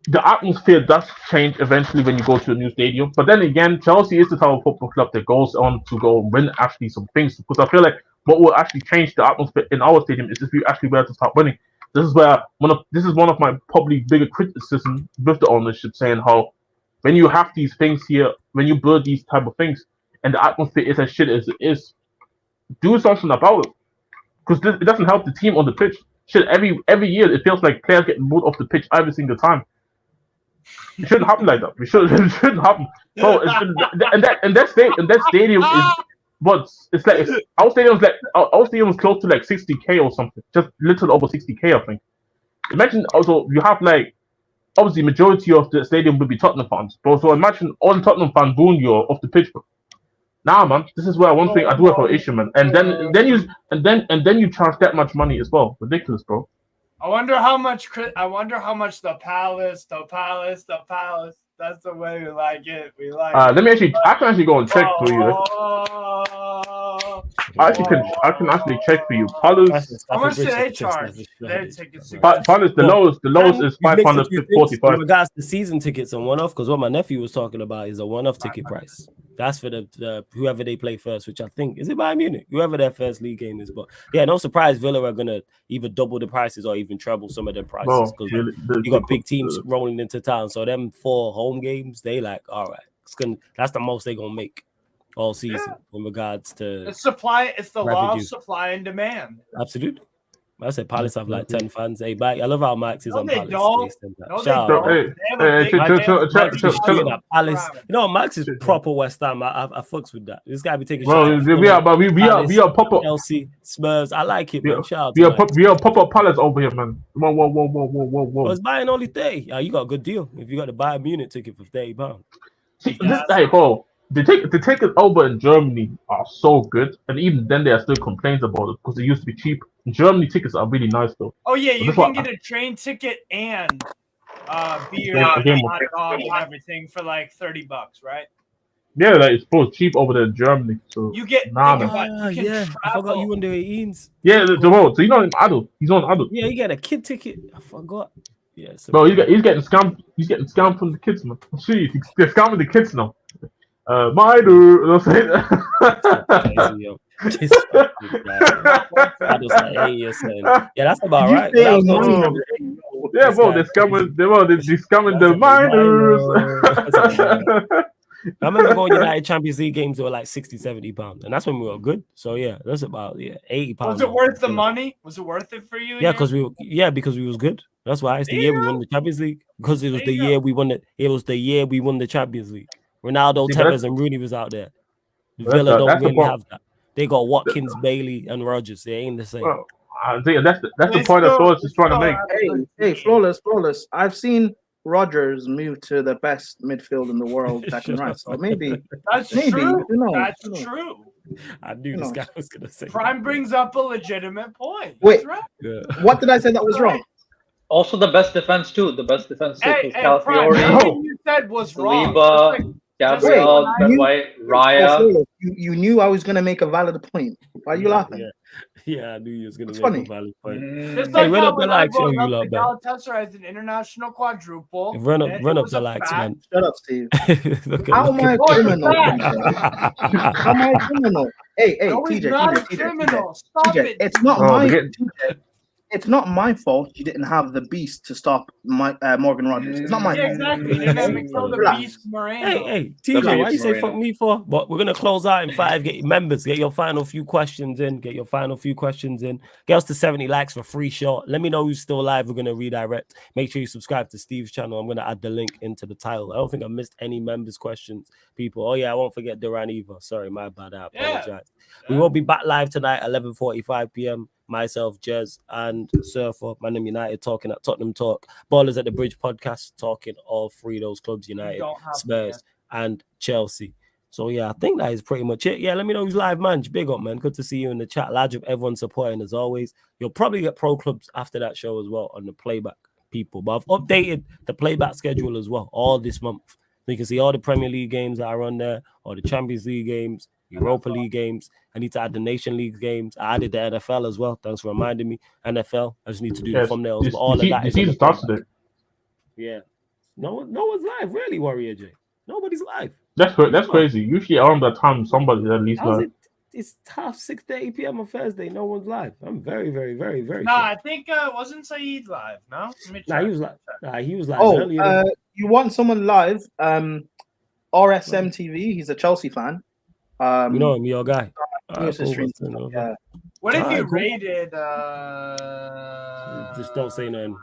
the atmosphere does change eventually when you go to a new stadium. But then again, Chelsea is the type of football club that goes on to go win actually some things. Because I feel like what will actually change the atmosphere in our stadium is if we actually were to start winning. This is one of my probably bigger criticisms with the ownership, saying how when you have these things here, when you build these type of things, and the atmosphere is as shit as it is, do something about it. Because it doesn't help the team on the pitch. Shit, every year it feels like players get moved off the pitch every single time. It shouldn't happen like that. It shouldn't happen. Bro, that stadium is what it's like. Our stadium is close to like 60K or something, just little over 60K, I think. Imagine also you have like obviously majority of the stadium will be Tottenham fans, bro. So imagine all the Tottenham fans booing you off the pitch, bro. Nah, man, this is where one thing I do have for issue, man. And then you charge that much money as well. Ridiculous, bro. I wonder how much the Palace. That's the way we like it. We like. I can actually go and check for you. I can actually check for you. Palace. How much do they charge? Palace, the lowest is 545. In regards to season tickets and one-off, because what my nephew was talking about is a one-off ticket price. That's for the whoever they play first, which I think is it Bayern Munich, whoever their first league game is. But yeah, no surprise, Villa are gonna either double the prices or even treble some of their prices because you got big teams rolling into town. So them 4 home games, they like all right. That's the most they're gonna make all season in regards to it's supply. It's the law of supply and demand. Absolutely. I said Palace have like 10 fans. Hey, Mike, I love how Max is on Palace. Palace. You know, Max is proper West Ham. I fucks with that. This guy be taking shots. We are proper Chelsea, Spurs. I like it, man. Shout out we are proper Palace over here, man. Whoa. I was buying only 30. You got a good deal if you got the Bayern Munich ticket for £30. See, bro. The tickets over in Germany are so good, and even then there are still complaints about it because they used to be cheap. Germany tickets are really nice though. Oh yeah, you can get a train ticket and beer, hot dog, and everything for like $30, right? Yeah, like it's both cheap over there in Germany. So you get I forgot you under 18s. Yeah, so you know him adult. He's on adult. Yeah, you get a kid ticket. I forgot. Yeah, bro, he's getting scammed. He's getting scammed from the kids, man. See, they're scamming the kids now. My dude, I'm saying. Yeah, that's about right. Yeah, bro, they're scamming the minors. I remember going to United Champions League games that were like £60-70, and that's when we were good. So yeah, that's about £80. Was it worth the money? Was it worth it for you? Yeah, because we was good. That's why it's the year we won the Champions League. Because it was the year we won it. It was the year we won the Champions League. Ronaldo, Tevez, and Rooney was out there. Villa don't really have that. They got Watkins, Bailey, and Rodgers. They ain't the same. Well, I think that's the point I was just trying to make. Hey, flawless. I've seen Rodgers move to the best midfield in the world that can run. So maybe that's true. That's true. I knew this guy was gonna say. Prime brings up a legitimate point. Wait, what did I say that was wrong? Also, the best defense too. The best defense too. Calafiori, you said was wrong. Saliba, Gabriel, Ben White, Raya. You knew I was going to make a valid point. Why are you laughing? Yeah, I knew you was going to make a valid point. Just like how when I brought up the Galatasaray as an international quadruple. Run up the likes, man. Shut up, Steve. How am I a criminal? How am I a criminal? Hey, TJ. Stop it. It's not my It's not my fault you didn't have the beast to stop Morgan Rodgers. It's not my fault. Exactly. The beast Moreno. Hey, TJ, why you say fuck me for? But we're gonna close out in 5. Get members, get your final few questions in. Get us to 70 likes for free shot. Let me know who's still live. We're gonna redirect. Make sure you subscribe to Steve's channel. I'm gonna add the link into the title. I don't think I missed any members questions, people. Oh yeah, I won't forget Duran either. Sorry, my bad. I apologize. Yeah. We will be back live tonight, 11:45 p.m. Myself, Jez, and Surfer, Man United, talking at Tottenham Talk. Ballers at the Bridge podcast, talking all 3 of those clubs, United, Spurs, and Chelsea. So, yeah, I think that is pretty much it. Yeah, let me know who's live, man. Big up, man. Good to see you in the chat. Large up, everyone supporting as always. You'll probably get pro clubs after that show as well on the playback, people. But I've updated the playback schedule as well, all this month. So you can see all the Premier League games that are on there, or the Champions League games, Europa League games. I need to add the Nation League games. I added the NFL as well. Thanks for reminding me. NFL. I just need to do the thumbnails. But all of that is. The season starts today. Yeah. No one's live, really, Warrior J. Nobody's live. That's crazy. Usually around that time, somebody's at least live. It's tough. 6:30 p.m. on Thursday. No one's live. I'm very, very, very, very. No, I think wasn't Saeed live. No, he was live. He was live. Oh, earlier. You want someone live? RSM TV. He's a Chelsea fan. You know him, your guy. Yeah. What if you rated? Just don't say nothing.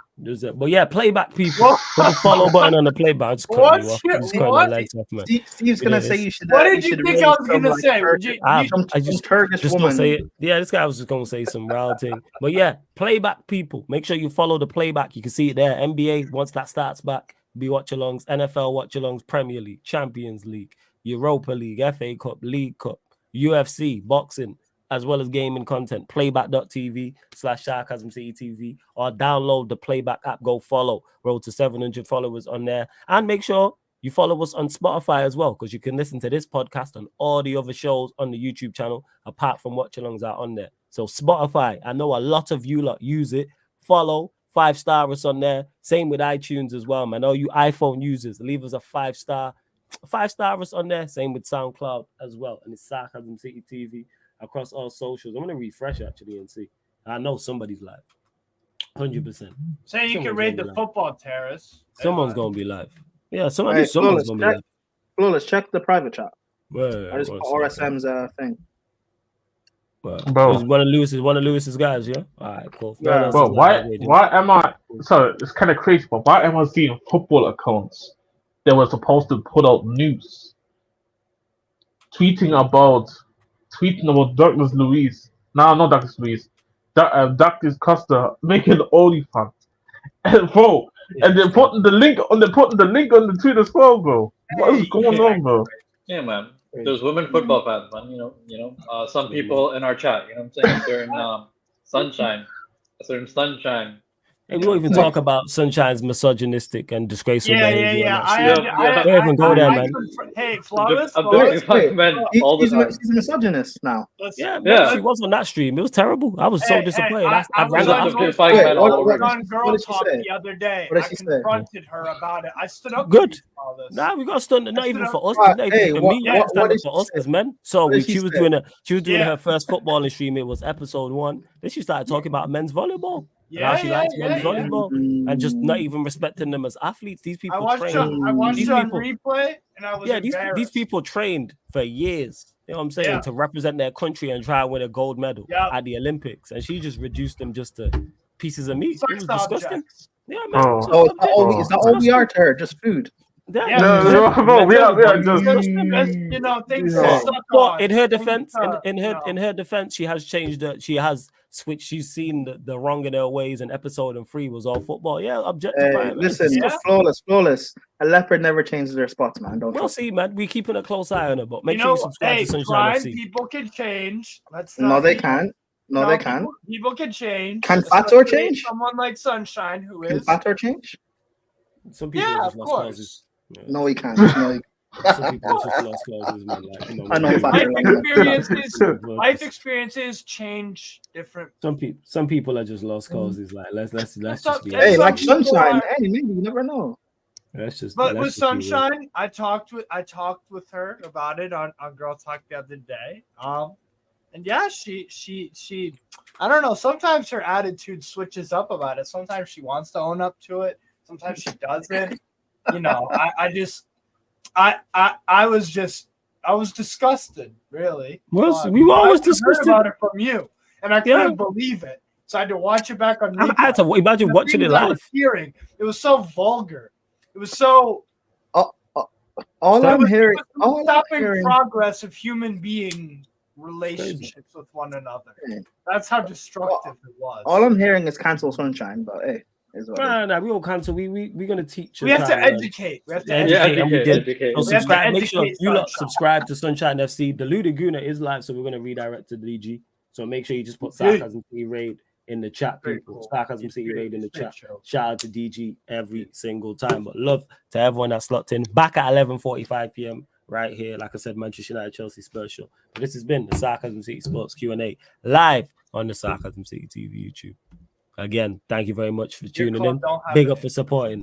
But yeah, playback people. Put the follow button on the playback. Just cut me off. Just cut my legs off, man. Steve's gonna say you should. What did you think I was gonna say? I just don't say it. Yeah, this guy was just gonna say some wild thing. But yeah, playback people. Make sure you follow the playback. You can see it there. NBA once that starts back. Be watch-alongs. NFL watch-alongs. Premier League, Champions League, Europa League, FA Cup, League Cup, UFC, boxing, as well as gaming content. Playback.tv/SarcasmCityTV, or download the Playback app. Go follow. Road to 700 followers on there. And make sure you follow us on Spotify as well, because you can listen to this podcast and all the other shows on the YouTube channel, apart from watch-alongs are on there. So Spotify, I know a lot of you lot use it. Follow, 5-star us on there. Same with iTunes as well, man. All you iPhone users, leave us a 5-star. 5-star us on there. Same with SoundCloud as well. And it's Sarcasm City TV across all socials. I'm going to refresh actually and see. I know somebody's live. 100%. Say you can raid the football terrace. Someone's going to be live. Yeah, someone's going to be live. Flawless, check the private chat. Where? I just put RSM's thing. Bro, one of Lewis's guys, yeah. All right, cool. Yeah. Bro, why am I? So it's kind of crazy, but why am I seeing football accounts that were supposed to put out news, tweeting about Douglas Luiz? No, not Douglas Luiz. Douglas Costa making OnlyFans, and bro, and they're putting the link on the tweet as well, bro. What is going on, bro? Yeah, man. There's women football fans, man. Some people in our chat. You know what I'm saying? They're in sunshine. Hey, we don't even talk about Sunshine's misogynistic and disgraceful behavior. Yeah. Don't even go there, man. Hey, Flawless. He's a misogynist now. Yeah. She was on that stream. It was terrible. I was so disappointed. I was on Girl Talk the other day. I confronted her about it. I stood up. Good. Nah, we got stunned. Not even for us. Not even for me. Standing for us as men. So she was doing her first footballing stream. It was episode 1. Then she started talking about men's volleyball. How she likes men's volleyball and just not even respecting them as athletes. These people trained. I watched it on replay, and I was these people trained for years. You know what I'm saying? To represent their country and try and win a gold medal at the Olympics, and she just reduced them just to pieces of meat. It was disgusting. Yeah, man. So is that all we are to her? Just food? We are just things. But in her defense, in her defense, she has changed. She has switched. She's seen the wrong in her ways. And episode 3 was all football. Yeah, objectify. Listen, flawless. A leopard never changes their spots, man. We'll see, man. We keeping a close eye on her, but make sure you subscribe to Sunshine FC. People can change. No, they can't. No, they can't. People can change. Can Fator change? Someone like Sunshine, who is. Can Fator change? Some people just lost causes. Yeah. No, he can't. No, some people just lost causes, man. I know. Life experiences change different. Some people are just lost causes. Like let's just be. Hey, like Sunshine. Hey, maybe you never know. But with Sunshine, I talked with her about it on Girl Talk the other day. And yeah, she I don't know, sometimes her attitude switches up about it. Sometimes she wants to own up to it, sometimes she doesn't. I was disgusted, really. We were always disgusted about it from you, and I couldn't believe it. So I had to watch it back on. I had to imagine watching it live. Hearing it was so vulgar. It was so. I'm hearing progress of human being relationships with one another. That's how destructive it was. All I'm hearing is cancel Sunshine, but hey. No, we won't cancel. We're gonna teach. We have to educate. We have to educate. So subscribe. Make sure you lot subscribe to Sunshine FC. The Ludaguna is live, so we're gonna redirect to the DG. So make sure you just put Sarcasm City Raid in the chat, people. Sarcasm City Raid in the chat. Shout out to DG every single time. But love to everyone that's locked in. Back at 11:45 p.m. right here. Like I said, Manchester United Chelsea Spurs show. But this has been the Sarcasm City Sports Q&A live on the Sarcasm City TV YouTube. Again, thank you very much for Your tuning club in. don't have Big it. up for supporting.